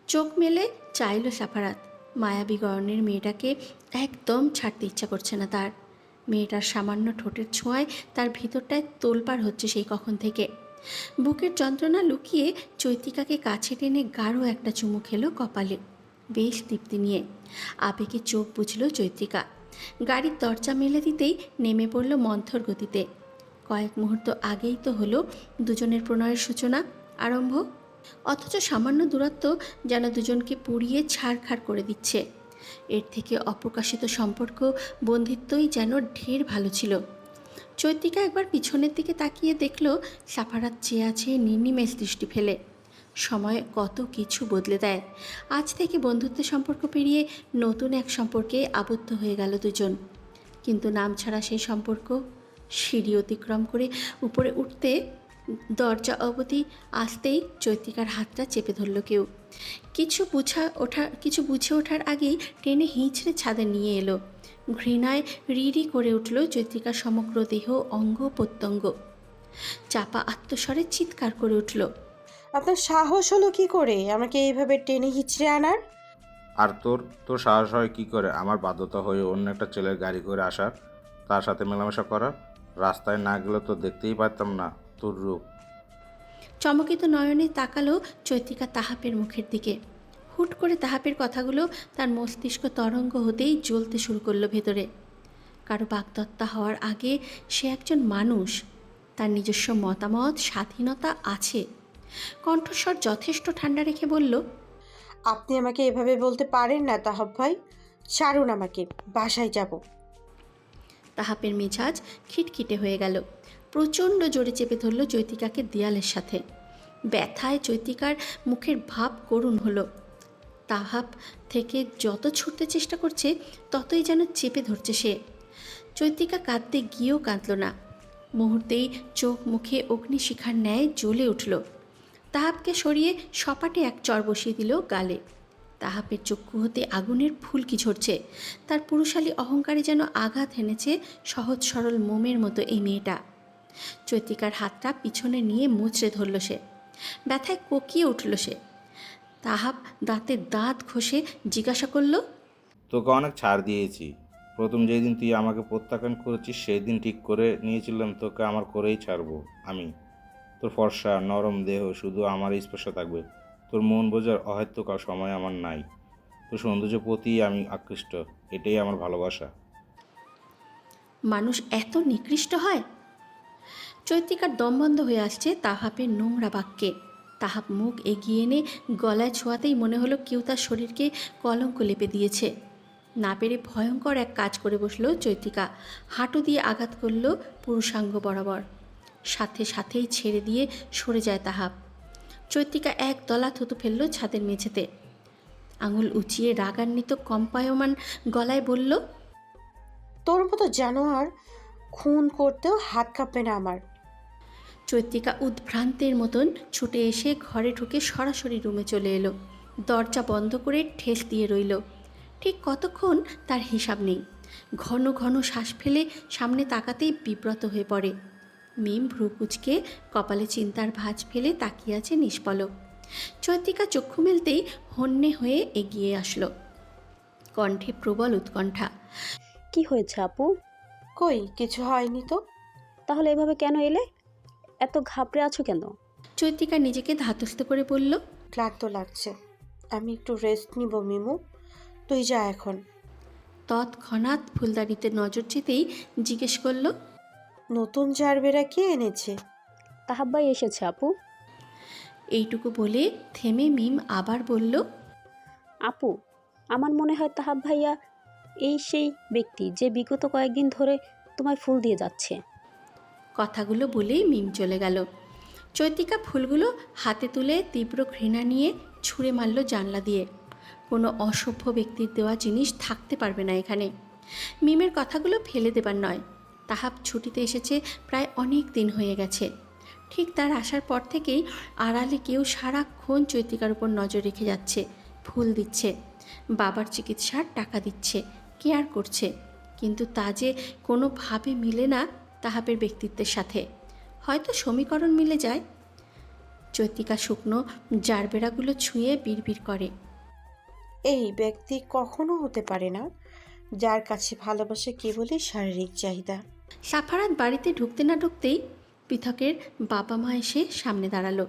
চোখ মেলে চাইল সাফারাত। মায়াবী গয়নের মেয়েটাকে একদম ছাড়তে ইচ্ছা করছে না তার। মেয়েটার সামান্য ঠোঁটের ছোঁয়ায় তার ভিতরটায় তোলপাড় হচ্ছে সেই কখন থেকে। বুকের যন্ত্রণা লুকিয়ে চৈতিকাকে কাছে টেনে গাঢ় একটা চুমু খেলো কপালে, বেশ তৃপ্তি নিয়ে। আবেগে চোখ বুঝল চৈত্রিকা। গাড়ির দরজা মেলে দিতেই নেমে পড়ল মন্থর গতিতে। কয়েক মুহূর্ত আগেই তো হলো দুজনের প্রণয়ের সূচনা, আরম্ভ। অথচ সামান্য দূরত্ব যেন দুজনকে পুড়িয়ে ছাড়খাড় করে দিচ্ছে। এর থেকে অপ্রকাশিত সম্পর্ক, বন্ধিত্বই যেন ঢের ভালো ছিল। চৈত্রিকা একবার পিছনের দিকে তাকিয়ে দেখল সাফারাত চেয়ে আছে নির্নিমেষ দৃষ্টি ফেলে। সময় কত কিছু বদলে দেয়। আজ থেকে বন্ধুত্বের সম্পর্ক পেরিয়ে নতুন এক সম্পর্কে আবদ্ধ হয়ে গেল দুজন। কিন্তু নাম ছাড়া সেই সম্পর্ক সিঁড়ি অতিক্রম করে উপরে উঠতে দরজা অবধি আসতেই চৈত্রিকার হাতটা চেপে ধরল কেউ। কিছু বুঝে ওঠার আগেই টেনে হিঁচড়ে ছাদে নিয়ে এলো। ঘৃণায় রিরি করে উঠল চৈত্রিকার সমগ্র দেহ, অঙ্গ প্রত্যঙ্গ। চাপা আত্মস্বরে চিৎকার করে উঠল, আপনার সাহস হলো কি করে আমাকে এইভাবে টেনে হিচড়ে আনার? আর তোর তোর সাহস হয় কী করে আমার বাধ্যতা হয়ে অন্য একটা ছেলের গাড়ি করে আসার, তার সাথে মেলামেশা করার? রাস্তায় না গেলে তো দেখতেই পারতাম না তোর রূপ। চমকিত নয়নে তাকালো চৈত্রিকা তাহাপের মুখের দিকে। হুট করে তাহাপের কথাগুলো তার মস্তিষ্ক তরঙ্গ হতেই জ্বলতে শুরু করলো ভেতরে। কারো বাগদত্তা হওয়ার আগে সে একজন মানুষ, তার নিজস্ব মতামত, স্বাধীনতা আছে। কণ্ঠস্বর যথেষ্ট ঠান্ডা রেখে বলল, আপনি আমাকে এভাবে বলতে পারেন না তাহব ভাই। ছাড়ুন আমাকে, বাসায় যাব। তাহাপের মেজাজ খিটখিটে হয়ে গেল। প্রচণ্ড জোরে চেপে ধরল চৈত্রিকাকে দেয়ালের সাথে। ব্যথায় চৈত্রিকার মুখের ভাব করুণ হলো। তাহাপ থেকে যত ছুটতে চেষ্টা করছে ততই যেন চেপে ধরছে সে। চৈত্রিকা কাঁদতে গিয়েও কাঁদল না। মুহূর্তেই চোখ মুখে অগ্নিশিখার ন্যায় জ্বলে উঠল। তাহাপকে সরিয়ে সপাটে এক চর বসিয়ে দিল গালে। তাহাপের চক্ষু হতে আগুনের ফুলকি ঝরছে। তার পুরুষালী অহংকারে যেন আঘাত হেনেছে সহজ সরল মোমের মতো এই মেয়েটা। চৈত্রিকার হাতটা পিছনে নিয়ে মুচড়ে ধরল সে। ব্যথায় কোকিয়ে উঠল সে। তাহাপ দাঁতে দাঁত ঘষে জিজ্ঞাসা করল, তোকে অনেক ছাড় দিয়েছি। প্রথম যেই দিন তুই আমাকে প্রত্যাখ্যান করেছিস সেই দিন ঠিক করে নিয়েছিলাম তোকে আমার করেই ছাড়বো আমি। তোর ফর্সা নরম দেহ শুধু আমার স্পর্শ থাকবে। তোর মন বোঝার অহেতুক সময় আমার নাই। তোর সৌন্দর্য প্রতি আমি আকৃষ্ট, এটাই আমার ভালোবাসা। মানুষ এত নিকৃষ্ট হয়? চৈত্রিকার দম বন্ধ হয়ে আসছে তাহাপের নোংরা বাক্যে। তাহাপ মুখ এগিয়ে এনে গলায় ছোঁয়াতেই মনে হলো কেউ তার শরীরকে কলঙ্ক লেপে দিয়েছে। না পেরে ভয়ঙ্কর এক কাজ করে বসল চৈত্রিকা। হাঁটু দিয়ে আঘাত করল পুরুষাঙ্গ বরাবর। সাথে সাথেই ছেড়ে দিয়ে সরে যায় তাহাপ। চৈত্রিকা এক দলা থুতু ফেলল ছাদের মেঝেতে। আঙুল উঁচিয়ে রাগান্বিত কম্পায়মান গলায় বলল, তোর মতো জানোয়ার খুন করতেও হাত কাঁপবে না আমার। চৈত্রিকা উদ্ভ্রান্তের মতন ছুটে এসে ঘরে ঢুকে সরাসরি রুমে চলে এলো। দরজা বন্ধ করে ঠেস দিয়ে রইল। ঠিক কতক্ষণ তার হিসাব নেই। ঘন ঘন শ্বাস ফেলে সামনে তাকাতেই বিব্রত হয়ে পড়ে। মিম ভ্রুকুচকে কপালে চিন্তার ভাঁজ ফেলে তাকিয়ে আছে নিষ্পলক। চৈত্রিকা চক্ষু মেলতেই হন্যে হয়ে এগিয়ে আসলো, কণ্ঠে প্রবল উৎকণ্ঠা। কি হয়েছে আপু? কই কিছু হয়নি তো। তাহলে এভাবে কেন এলে? এত ঘাবড়ে আছো কেন? চৈত্রিকা নিজেকে ধাতস্থ করে বলল, ক্লান্ত লাগছে, আমি একটু রেস্ট নিব মিমু। তুই যা এখন। তৎক্ষণাৎ ফুলদানিতে নজর যেতেই জিজ্ঞেস করলো, নতুন জারবেরা কে এনেছে? তাহাব ভাই এসেছে আপু। এইটুকু বলে থেমে মিম আবার বলল, আপু, আমার মনে হয় তাহাব ভাইয়া এই সেই ব্যক্তি যে বিগত কয়েকদিন ধরে তোমায় ফুল দিয়ে যাচ্ছে। কথাগুলো বলেই মিম চলে গেল। চৈত্রিকা ফুলগুলো হাতে তুলে তীব্র ঘৃণা নিয়ে ছুঁড়ে মারল জানলা দিয়ে। কোনো অসভ্য ব্যক্তির দেওয়া জিনিস থাকতে পারবে না এখানে। মিমের কথাগুলো ফেলে দেবার নয়। তাহাব ছুটিতে এসেছে প্রায় অনেক দিন হয়ে গেছে। ঠিক তার আসার পর থেকেই আড়ালে কেউ সারাক্ষণ চৈত্রিকার উপর নজর রেখে যাচ্ছে, ফুল দিচ্ছে, বাবার চিকিৎসার টাকা দিচ্ছে, কেয়ার করছে। কিন্তু তা যে কোনোভাবে মিলে না তাহাবের ব্যক্তিত্বের সাথে। হয়তো সমীকরণ মিলে যায়। চৈত্রিকা শুকনো জারবেরাগুলো ছুঁয়ে বিড়বিড় করে। এই ব্যক্তি কখনো হতে পারে না যার কাছে ভালোবাসা কেবলই শারীরিক চাহিদা। সাফারাত বাড়িতে ঢুকতে না ঢুকতেই পৃথকের বাবা মা এসে সামনে দাঁড়ালো।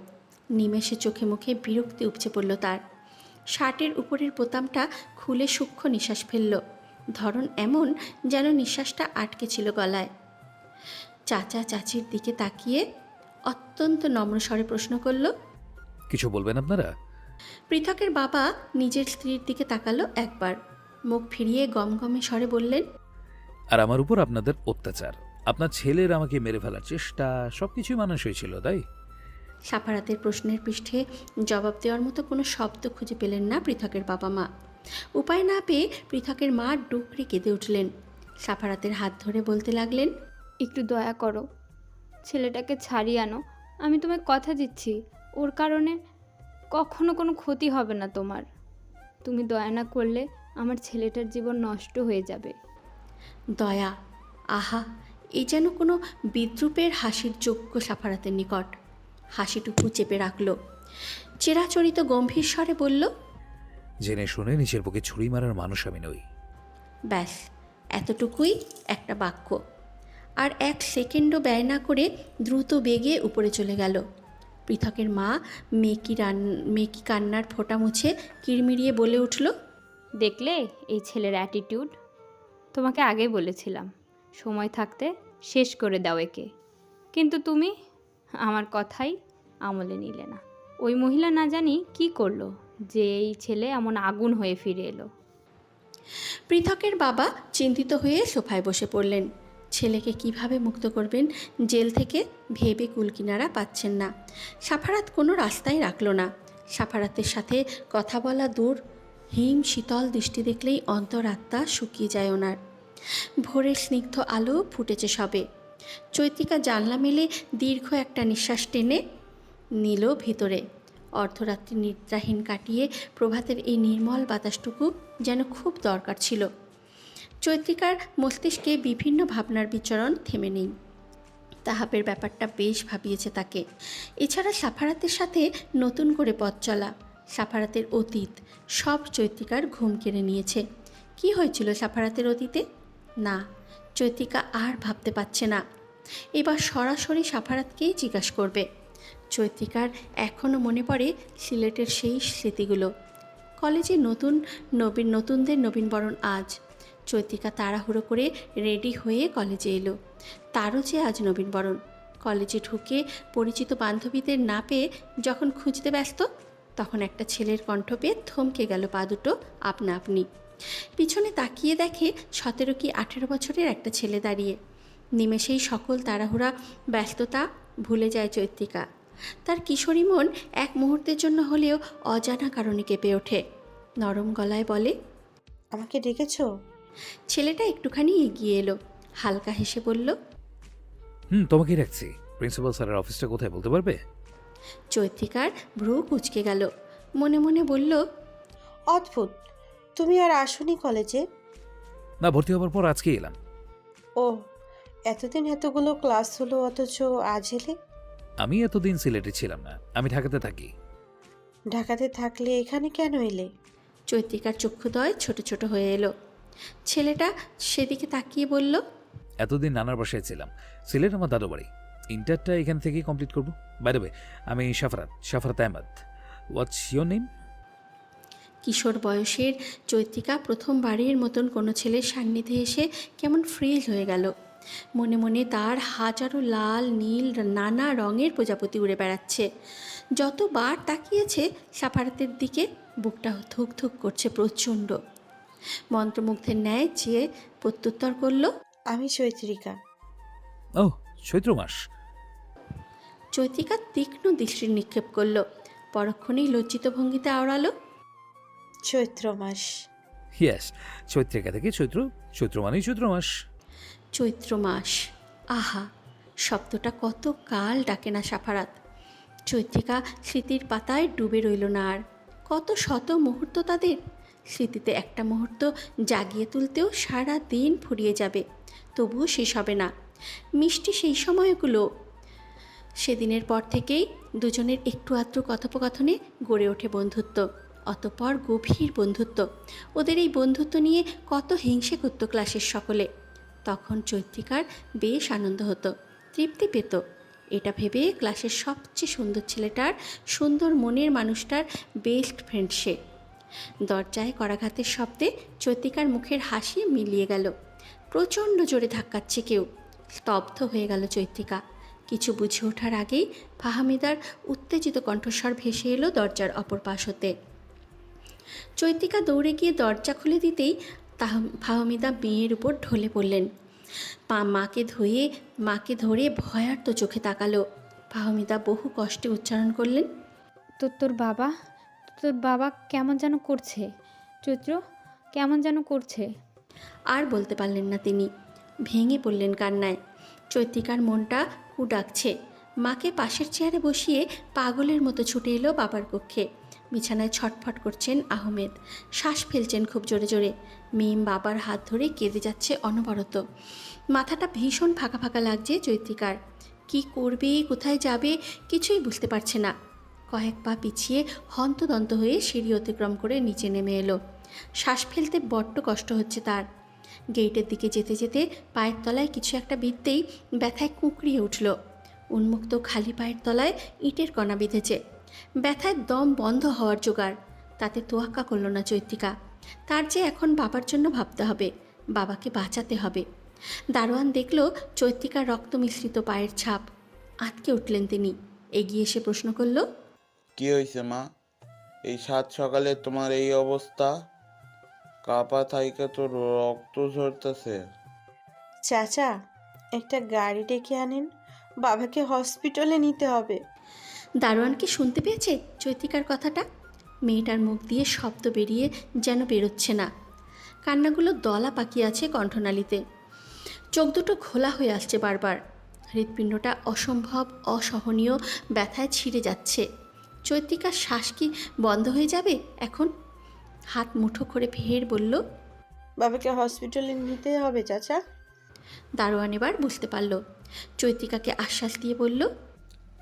নিমেষে চোখে মুখে বিরক্তি উপচে পড়ল তার। শার্টের উপরের বোতামটা খুলে সূক্ষ্ম নিঃশ্বাস ফেলল। ধরন এমন যেন নিঃশ্বাসটা আটকে ছিল গলায়। চাচা চাচির দিকে তাকিয়ে অত্যন্ত নম্র স্বরে প্রশ্ন করল, কিছু বলবেন আপনারা? পৃথকের বাবা নিজের স্ত্রীর দিকে তাকালো একবার, মুখ ফিরিয়ে গমগমে স্বরে বললেন, আর আমার উপর আপনাদের অত্যাচার, আপনার ছেলের আমাকে মেরে ফেলার চেষ্টা, সবকিছুই মানুষ হয়েছিল, তাই? সাফারাতের প্রশ্নের পৃষ্ঠে জবাব দেওয়ার মতো কোনো শব্দ খুঁজে পেলেন না পৃথকের বাবা মা। উপায় না পেয়ে পৃথকের মা ডুকরে কেঁদে উঠলেন। সাফারাতের হাত ধরে বলতে লাগলেন, একটু দয়া করো, ছেলেটাকে ছাড়িয়ে আনো। আমি তোমায় কথা দিচ্ছি, ওর কারণে কখনো কোনো ক্ষতি হবে না তোমার। তুমি দয়া না করলে আমার ছেলেটার জীবন নষ্ট হয়ে যাবে। দয়া, আহা, এই যেন কোনো বিদ্রূপের হাসির যোগ্য সাফারাতের নিকট। হাসিটুকু চেপে রাখল। চিরাচরিত গম্ভীর স্বরে বলল, জেনে শুনে নিজের বুকে ছুরি মারার মানুষ আমি নই। ব্যাস, এতটুকুই একটা বাক্য। আর এক সেকেন্ডও ব্যয় না করে দ্রুত বেগে উপরে চলে গেল। পৃথকের মা মেকি কান্নার ফোঁটা মুছে কিরমিরিয়ে বলে উঠল, দেখলে এই ছেলের অ্যাটিটিউড? তোমাকে আগে বলেছিলাম সময় থাকতে শেষ করে দাও একে, কিন্তু তুমি আমার কথাই আমলে নিলে না। ওই মহিলা না জানি কি করলো যে এই ছেলে এমন আগুন হয়ে ফিরে এলো। পৃথকের বাবা চিন্তিত হয়ে সোফায় বসে পড়লেন। ছেলেকে কিভাবে মুক্ত করবেন জেল থেকে ভেবে কুলকিনারা পাচ্ছেন না। সাফারাত কোনো রাস্তাই রাখল না। সাফারাতের সাথে কথা বলা দূর, হিম শীতল দৃষ্টি দেখলেই অন্তরাত্মা শুকিয়ে যায় ওনার। ভোরের স্নিগ্ধ আলো ফুটেছে সবে। চৈত্রিকা জানলা মেলে দীর্ঘ একটা নিঃশ্বাস টেনে নিল ভিতরে। অর্ধরাত্রি নিদ্রাহীন কাটিয়ে প্রভাতের এই নির্মল বাতাসটুকু যেন খুব দরকার ছিল। চৈত্রিকার মস্তিষ্কে বিভিন্ন ভাবনার বিচরণ থেমে নেই। তাহাবের ব্যাপারটা বেশ ভাবিয়েছে তাকে। এছাড়া সাফারাতের সাথে নতুন করে পথ চলা, সাফারাতের অতীত সব চৈত্রিকার ঘুম কেড়ে নিয়েছে। কি হয়েছিল সাফারাতের অতীতে? না, চৈত্রিকা আর ভাবতে পারছে না। এবার সরাসরি সাফারাতকেই জিজ্ঞাসা করবে। চৈত্রিকার এখনও মনে পড়ে সিলেটের সেই স্মৃতিগুলো। কলেজে নতুনদের নবীনবরণ আজ। চৈত্রিকা তাড়াহুড়ো করে রেডি হয়ে কলেজে এলো। তারও যে আজ নবীনবরণ। কলেজে ঢুকে পরিচিত বান্ধবীদের না পেয়ে যখন খুঁজতে ব্যস্ত, তখন একটা ছেলের কণ্ঠ পেয়ে থমকে গেল পা দুটো আপনা আপনি। পিছনে তাকিয়ে দেখে 17 কি 18 বছরের একটা ছেলে দাঁড়িয়ে। নিমেষেই সকল তাড়াহুড়া ব্যস্ততা ভুলে যায় চৈত্রিকা। তার কিশোরী মন এক মুহূর্তের জন্য হলেও অজানা কারণে কেঁপে ওঠে। নরম গলায় বলে, আমাকে ডেকেছো? ছেলেটা একটুখানি এগিয়ে এলো, হালকা হেসে বলল, তোমাকেই রাখছি। প্রিন্সিপাল স্যারের অফিসটা কোথায় বলতে পারবে? চৈত্রিকার ভ্রু কুঁচকে গেল। মনে মনে বলল, অদ্ভুত, তুমি আর আসোনি কলেজে? না, ভর্তি হওয়ার পর আজকে এলাম। ও, এতদিন এতগুলো ক্লাস হলো অথচ আজ এলে? আমি এতদিন সিলেটে ছিলাম না, আমি ঢাকাতে থাকি। ঢাকাতে থাকলে এখানে কেন এলে? চৈত্রিকার চক্ষুদয় ছোট ছোট হয়ে এলো। ছেলেটা সেদিকে তাকিয়ে বলল, এতদিন নানার বাসায় ছিলাম, সিলেট আমার দাদু বাড়ি। ইন্টারটা এখান থেকেই কমপ্লিট করবো। বাই দ্য ওয়ে, আমি Safarat Ahmed. What's your name? কিশোর বয়সের চৈত্রিকা প্রথমবারের মতন কোনো ছেলের সান্নিধ্যে এসে কেমন ফ্রিজ হয়ে গেল। মনে মনে তার হাজারো লাল নীল নানা রঙের প্রজাপতি উড়ে বেড়াচ্ছে। যতবার তাকিয়েছে সাফারাতের দিকে, বুকটা ধুক ধুক করছে প্রচণ্ড। মন্ত্রমুগ্ধের ন্যায় চেয়ে প্রত্যুত্তর করল, আমি চৈত্রিকা। ও, চৈত্র মাস। চৈত্রিকা তীক্ষ্ণ দৃষ্টির নিক্ষেপ করল। পরক্ষণেই লজ্জিত ভঙ্গিতে আওড়ালো, চৈত্র মাস। ইয়েস, চৈত্রিকা থেকে চৈত্র মানেই চৈত্র মাস। চৈত্র মাস, আহা, শব্দটা কত কাল ডাকে না সাফারাত। চৈত্রিকা স্মৃতির পাতায় ডুবে রইল না আর। কত শত মুহূর্ত তাদের। স্মৃতিতে একটা মুহূর্ত জাগিয়ে তুলতেও সারা দিন ফুরিয়ে যাবে, তবুও শেষ হবে না। মিষ্টি সেই সময়গুলো, সেদিনের পর থেকেই দুজনের একটু আধটু কথোপকথনে গড়ে ওঠে বন্ধুত্ব, অতঃপর গভীর বন্ধুত্ব। ওদের এই বন্ধুত্ব নিয়ে কত হিংসে করত ক্লাসের সকলে। তখন চৈত্রিকার বেশ আনন্দ হতো, তৃপ্তি পেত। এটা ভেবে ক্লাসের সবচেয়ে সুন্দর ছেলেটার, সুন্দর মনের মানুষটার বেস্ট ফ্রেন্ড সে। দরজায় করাঘাতের শব্দে চৈত্রিকার মুখের হাসি মিলিয়ে গেল। প্রচণ্ড জোরে ধাক্কাচ্ছে কেউ। স্তব্ধ হয়ে গেল চৈত্রিকা। কিছু বুঝে ওঠার আগেই ফাহমিদার উত্তেজিত কণ্ঠস্বর ভেসে এলো দরজার অপর পাশ হতে। চৈত্রিকা দৌড়ে গিয়ে দরজা খুলে দিতেই ফাহমিদা মেয়ের উপর ঢলে পড়লেন। মাকে ধরে ভয়ার্ত চোখে তাকালো। ফাহমিদা বহু কষ্টে উচ্চারণ করলেন, তোর বাবা কেমন যেন করছে, চৈত্র কেমন যেন করছে। আর বলতে পারলেন না তিনি, ভেঙে পড়লেন কান্নায়। চৈত্রিকার মনটা কু ডাকছে। মাকে পাশের চেয়ারে বসিয়ে পাগলের মতো ছুটে এলো বাবার কক্ষে। বিছানায় ছটফট করছেন আহমেদ, শ্বাস ফেলছেন খুব জোরে জোরে। মিম বাবার হাত ধরে কেঁদে যাচ্ছে অনবরত। মাথাটা ভীষণ ফাঁকা ফাঁকা লাগছে চৈত্রিকার। কি করবে, কোথায় যাবে, কিছুই বুঝতে পারছে না। কয়েক পা পিছিয়ে হন্তদন্ত হয়ে সিঁড়ি অতিক্রম করে নিচে নেমে এলো। শ্বাস ফেলতে বড্ড কষ্ট হচ্ছে তার। গেটের দিকে যেতে যেতে পায়ের তলায় কিছু একটা বিঁধতেই ব্যথায় কুঁকড়িয়ে উঠল। উন্মুক্ত খালি পায়ের তলায় ইটের কণা বিঁধেছে। ব্যথায় দম বন্ধ হওয়ার জোগাড়। তাতে তোয়াক্কা করল না চৈত্রিকা। তার যে এখন বাবার জন্য ভাবতে হবে, বাবাকে বাঁচাতে হবে। দারোয়ান দেখল চৈত্রিকার রক্ত মিশ্রিত পায়ের ছাপ। আটকে উঠলেন তিনি। এগিয়ে এসে প্রশ্ন করল, কি হয়েছে মা? এই সাত সকালে তোমার এই অবস্থা? কাপা থাইকা তো রক্ত ঝরতেছে। চাচা, একটা গাড়ি ডেকে আনেন, বাবাকে হসপিটালে নিতে হবে। দারোয়ান কি শুনতে পেয়েছে চৈত্রিকার কথাটা? মেয়েটার মুখ দিয়ে শব্দ বেরিয়ে যেন বেরোচ্ছে না। কান্নাগুলো দলা পাকিয়ে আছে কণ্ঠনালীতে। চোখ দুটো ঘোলা হয়ে আসছে বারবার। হৃৎপিণ্ডটা অসম্ভব অসহনীয় ব্যথায় ছিঁড়ে যাচ্ছে। চৈত্রিকার শ্বাস কি বন্ধ হয়ে যাবে এখন? হাত মুঠো করে ফের বলল, বাবাকে হসপিটালে নিতে হবে চাচা। দারোয়ান এবার বুঝতে পারল। চৈত্রিকাকে আশ্বাস দিয়ে বলল,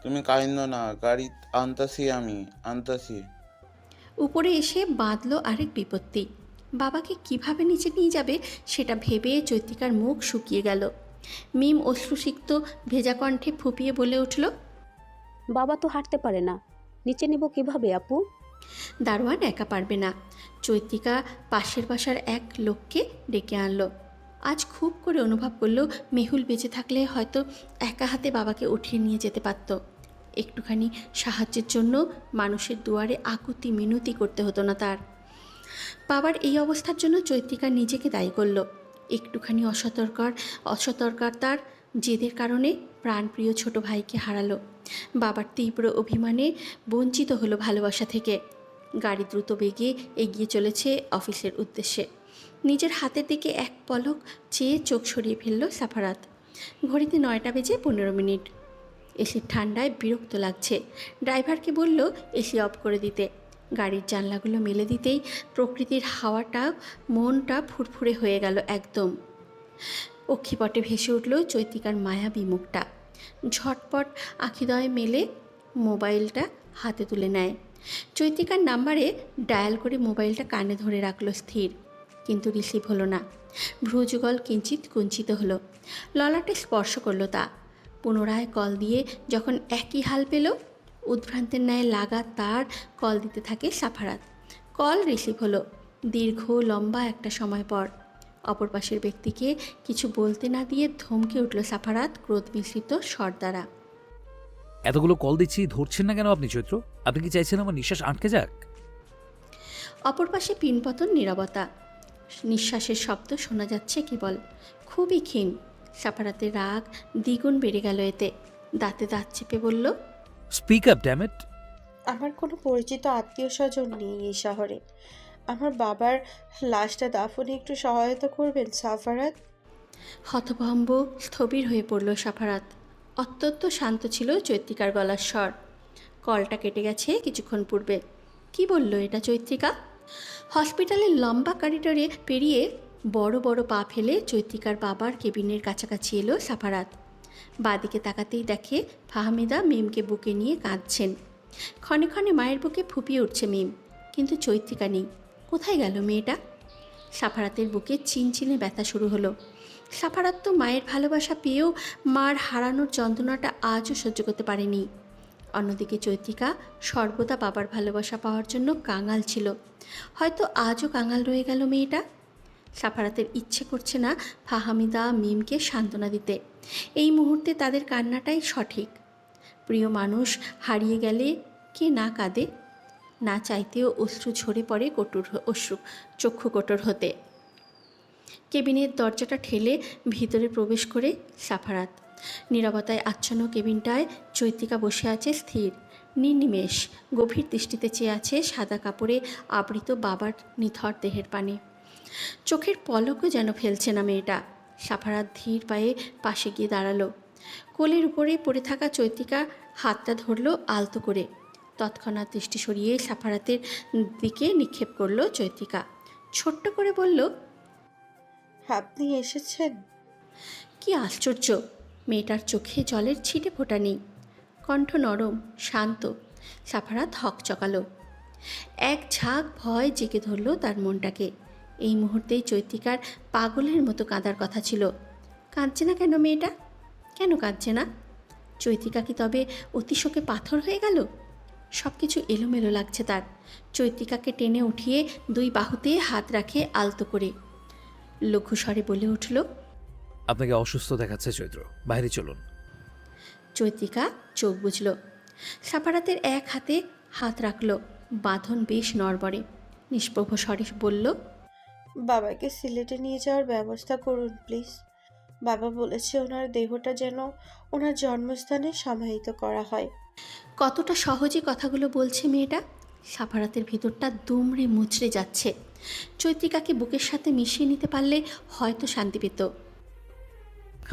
তুমি কাইন্দ না, গাড়ি আনতাছি, আমি আনতাছি। উপরে এসে বাঁধল আরেক বিপত্তি। বাবাকে কিভাবে নিচে নিয়ে যাবে সেটা ভেবে চৈত্রিকার মুখ শুকিয়ে গেল। মিম অশ্রুসিক্ত ভেজা কণ্ঠে ফুপিয়ে বলে উঠল, বাবা তো হাঁটতে পারে না, নিচে নিব কিভাবে আপু? দারোয়ান একা পারবে না। চৈত্রিকা পাশের বাসার এক লোককে ডেকে আনলো। আজ খুব করে অনুভব করলো মেহুল বেঁচে থাকলে হয়তো একা হাতে বাবাকে উঠিয়ে নিয়ে যেতে পারত। একটুখানি সাহায্যের জন্য মানুষের দুয়ারে আকুতি মিনতি করতে হতো না তার। বাবার এই অবস্থার জন্য চৈত্রিকা নিজেকে দায়ী করলো। একটুখানি অসতর্কতার জেদের কারণে প্রাণপ্রিয় ছোট ভাইকে হারালো। বাবার তীব্র অভিমানে বঞ্চিত হলো ভালোবাসা থেকে। গাড়ি দ্রুত বেগে এগিয়ে চলেছে অফিসের উদ্দেশ্যে। নিজের হাতের দিকে এক পলক চেয়ে চোখ সরিয়ে ফেলল সাফারাত। ঘড়িতে 9:15। এসির ঠান্ডায় বিরক্ত লাগছে। ড্রাইভারকে বলল এসি অফ করে দিতে। গাড়ির জানলাগুলো মেলে দিতেই প্রকৃতির হাওয়াটা, মনটা ফুরফুরে হয়ে গেল একদম। অক্ষিপটে ভেসে উঠল চৈত্রিকার মায়াবী মুখটা। ঝটপট আখিদয় মেলে মোবাইলটা হাতে তুলে নেয়। চৈত্রিকার নাম্বারে ডায়াল করে মোবাইলটা কানে ধরে রাখল স্থির, কিন্তু রিসিভ হলো না। ভ্রুযুগল কিঞ্চিত কুঞ্চিত হলো। ললাটে স্পর্শ করলো তা। পুনরায় কল দিয়ে যখন একই হাল পেল, উদ্ভ্রান্তের ন্যায় লাগাতার কল দিতে থাকে সাফারাত। কল রিসিভ হলো দীর্ঘ লম্বা একটা সময় পর। অপর পাশের ব্যক্তিকে কিছু বলতে না দিয়ে ধমকে উঠল সাফারাত ক্রোধ মিশ্রিত স্বর দ্বারা। এতগুলো কল দিচ্ছি, ধরছেন না কেন আপনি চৈত্র? আপনি কি চাইছেন আমার নিঃশ্বাস আটকে যাক? অপর পাশে পিনপতন নীরবতা। নিঃশ্বাসের শব্দ শোনা যাচ্ছে কেবল, খুবই ক্ষীণ। সাফারাতের রাগ দ্বিগুণ বেড়ে গেল এতে। দাঁতে দাঁত চেপে বলল, স্পিক আপ ড্যাম ইট। আমার কোনো পরিচিত আত্মীয় স্বজন নেই এই শহরে। আমার বাবার লাশটা দাফনে একটু সহায়তা করবেন সাফারাত। হতভম্ব স্থবির হয়ে পড়ল সাফারাত। অত্যন্ত শান্ত ছিল চৈত্রিকার গলার স্বর। কলটা কেটে গেছে কিছুক্ষণ পূর্বে। কি বলল এটা চৈত্রিকা? হসপিটালের লম্বা করিডোরে পেরিয়ে বড় বড় পা ফেলে চৈত্রিকার বাবার কেবিনের কাছাকাছি এলো সাফারাত। বাদিকে তাকাতেই দেখে ফাহমিদা মিমকে বুকে নিয়ে কাঁদছেন। ক্ষণে ক্ষণে মায়ের বুকে ফুপিয়ে উঠছে মিম, কিন্তু চৈত্রিকা নেই। কোথায় গেল মেয়েটা? সাফারাতের বুকে চিনচিনে ব্যথা শুরু হলো। সাফারাত তো মায়ের ভালোবাসা পেয়েও মার হারানোর যন্ত্রণাটা আজও সহ্য করতে পারেনি। অন্যদিকে চৈত্রিকা সর্বদা বাবার ভালোবাসা পাওয়ার জন্য কাঙাল ছিল, হয়তো আজও কাঙাল রয়ে গেল মেয়েটা। সাফারাতের ইচ্ছে করছে না ফাহমিদা মিমকে সান্ত্বনা দিতে। এই মুহূর্তে তাদের কান্নাটাই সঠিক। প্রিয় মানুষ হারিয়ে গেলে কে না কাঁদে? না চাইতেও অশ্রু ঝরে পড়ে অশ্রু চক্ষু কঠোর হতে। কেবিনের দরজাটা ঠেলে ভিতরে প্রবেশ করে সাফারাত। নীরবতায় আচ্ছন্ন কেবিনটায় চৈত্রিকা বসে আছে স্থির, নির্নিমেষ, গভীর দৃষ্টিতে চেয়ে আছে সাদা কাপড়ে আবৃত বাবার নিথর দেহের পানে। চোখের পলকও যেন ফেলছে না মেয়েটা। সাফারাত ধীর পায়ে পাশে গিয়ে দাঁড়ালো। কোলের উপরে পড়ে থাকা চৈত্রিকা হাতটা ধরল আলতো করে। তৎক্ষণাৎ দৃষ্টি সরিয়ে সাফারাতের দিকে নিক্ষেপ করলো চৈত্রিকা। ছোট্ট করে বলল, আপনি এসেছেন? কি আশ্চর্য! মেয়েটার চোখে জলের ছিটে ফোঁটা নেই, কণ্ঠ নরম শান্ত। সাফারাত হক চকালো। এক ঝাঁক ভয় জেগে ধরল তার মনটাকে। এই মুহূর্তেই চৈত্রিকার পাগলের মতো কাঁদার কথা ছিল। কাঁদছে না কেন মেয়েটা? কেন কাঁদছে না? চৈত্রিকা কি তবে অতিশোকে পাথর হয়ে গেল? সব কিছু এলোমেলো লাগছে তার। চৈত্রিকাকে টেনে উঠিয়ে দুই বাহুতে হাত রাখে আলতো করে। লঘুস্বরে বলে উঠল, আপনাকে অসুস্থ দেখাচ্ছে চৈত্র, বাইরে চলুন। চৈত্রিকা চোখ বুঝল। সাফারাতের এক হাতে হাত রাখল, বাঁধন বেশ নড়বড়ে। নিষ্প্রভ স্বরে বলল, বাবাকে সিলেটে নিয়ে যাওয়ার ব্যবস্থা করুন প্লিজ। বাবা বলেছে ওনার দেহটা যেন ওনার জন্মস্থানে সমাহিত করা হয়। কতটা সহজে কথাগুলো বলছে মেয়েটা। সাফারাতের ভিতরটা দুমড়ে মুচড়ে যাচ্ছে। চৈত্রিকাকে বুকের সাথে মিশিয়ে নিতে পারলে হয়তো শান্তি পেত।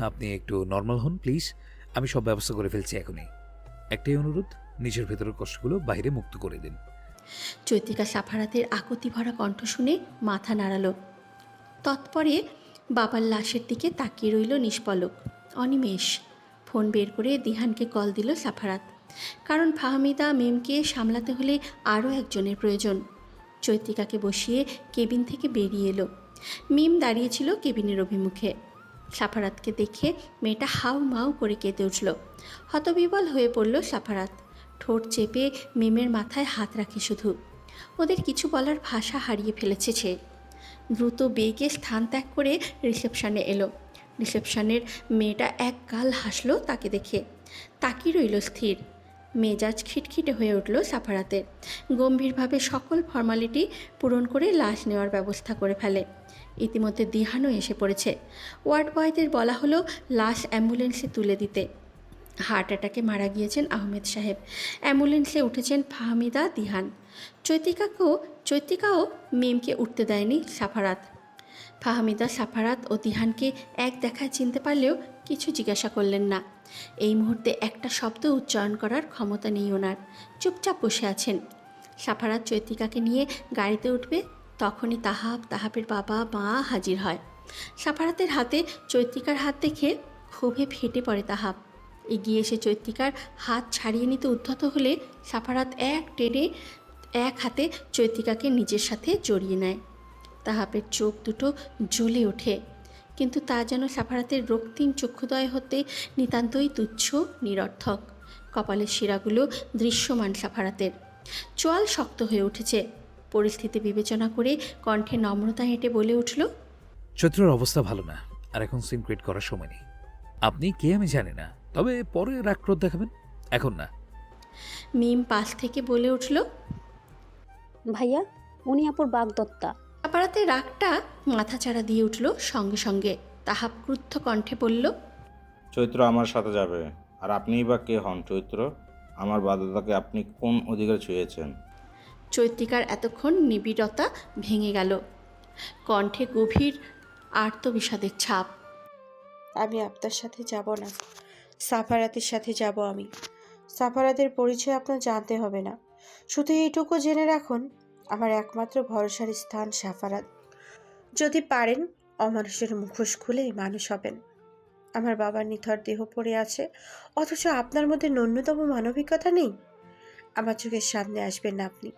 আপনি একটু নর্মাল হন প্লিজ, আমি সব ব্যবস্থা করে ফেলছি এখনই। একটাই অনুরোধ, নিজের ভেতরের কষ্টগুলো বাইরে মুক্ত করে দিন। চৈত্রিকা সাফারাতের আকুতি ভরা কণ্ঠ শুনে মাথা নাড়ালো। তৎপরে বাবার লাশের দিকে তাকিয়ে রইল নিষ্পলক, অনিমেষ। ফোন বের করে দিহানকে কল দিল সাফারাত। কারণ ফাহমিদা মিমকে সামলাতে হলে আরও একজনের প্রয়োজন। চৈত্রিকাকে বসিয়ে কেবিন থেকে বেরিয়ে এলো। মিম দাঁড়িয়েছিল কেবিনের অভিমুখে। সাফারাতকে দেখে মেয়েটা হাউ মাউ করে কেঁদে উঠল। হতবিবল হয়ে পড়ল সাফারাত। ঠোঁট চেপে মিমের মাথায় হাত রাখে শুধু। ওদের কিছু বলার ভাষা হারিয়ে ফেলেছে সে। দ্রুত বেগে স্থান ত্যাগ করে রিসেপশনে এলো। রিসেপশনের মেয়েটা এক গাল হাসলো তাকে দেখে। তাকিয়ে রইল স্থির। মেজাজ খিটখিটে হয়ে উঠল সাফারাতের। গম্ভীরভাবে সকল ফর্মালিটি পূরণ করে লাশ নেওয়ার ব্যবস্থা করে ফেলে। ইতিমধ্যে দিহানও এসে পড়েছে। ওয়ার্ড বয়দের বলা হলো লাশ অ্যাম্বুলেন্সে তুলে দিতে। হার্ট অ্যাটাকে মারা গিয়েছেন আহমেদ সাহেব। অ্যাম্বুলেন্সে উঠেছেন ফাহমিদা, দিহান। চৈত্রিকাও মিমকে উঠতে দেয়নি সাফারাত। ফাহমিদা সাফারাত ও দিহানকে এক দেখায় চিনতে পারলেও কিছু জিজ্ঞাসা করলেন না। এই মুহূর্তে একটা শব্দ উচ্চারণ করার ক্ষমতা নেই ওনার। চুপচাপ বসে আছেন। সাফারাত চৈত্রিকাকে নিয়ে গাড়িতে উঠবে, তখনই তাহাবের বাবা মা হাজির হয়। সাফারাতের হাতে চৈত্রিকার হাত দেখে ক্ষোভে ফেটে পড়ে তাহাব। এগিয়ে এসে চৈত্রিকার হাত ছাড়িয়ে নিতে উদ্ধত হলে সাফারাত এক হাতে চৈত্রিকাকে নিজের সাথে জড়িয়ে নেয়। তাহাবের চোখ দুটো জ্বলে ওঠে, কিন্তু তা যেন সাফারাতের রক্তিম চক্ষুদয় হতে নিতান্তই তুচ্ছ, নিরর্থক। কপালের শিরাগুলো দৃশ্যমান সাফারাতের। চোয়াল শক্ত হয়ে উঠেছে। পরিস্থিতি বিবেচনা করে কণ্ঠে নম্রতা হেঁটে বলে উঠল, চৈত্রের অবস্থা ভালো না, আর এখন সিন ক্রিয়েট করার সময় নেই। আপনি কে আমি জানি না, তবে পরে রাগ ক্রোধ দেখাবেন, এখন না। মিম পাশ থেকে বলে উঠল, ভাইয়া, উনি আপুর বাগদত্তা। সাফারাতের রাগটা মাথাচাড়া দিয়ে উঠল সঙ্গে সঙ্গে। তাহাব ক্রুদ্ধ কণ্ঠে বলল, চৈত্র আমার সাথে যাবে। আর আপনিই বা কে হন চৈত্র? আমার বাধ্যতাকে আপনি কোন অধিকার ছুঁয়েছেন? চৈত্রিকার এতক্ষণ নিবিড়তা ভেঙে গেল। কণ্ঠে গভীর আর্তবিষাদের ছাপ। আমি আপনার সাথে যাব না, সাফারাতের সাথে যাব আমি। সাফারাতের পরিচয় আপনার জানতে হবে না, শুধু এইটুকু জেনে রাখুন, আমার একমাত্র ভরসার স্থান সাফারাত। যদি পারেন অমানুষের মুখোশ খুলে মানুষ হবেন। আমার বাবার নিথর দেহ পড়ে আছে, অথচ আপনার মধ্যে ন্যূনতম মানবিকতা নেই। আমার চোখের সামনে আসবেন না আপনি,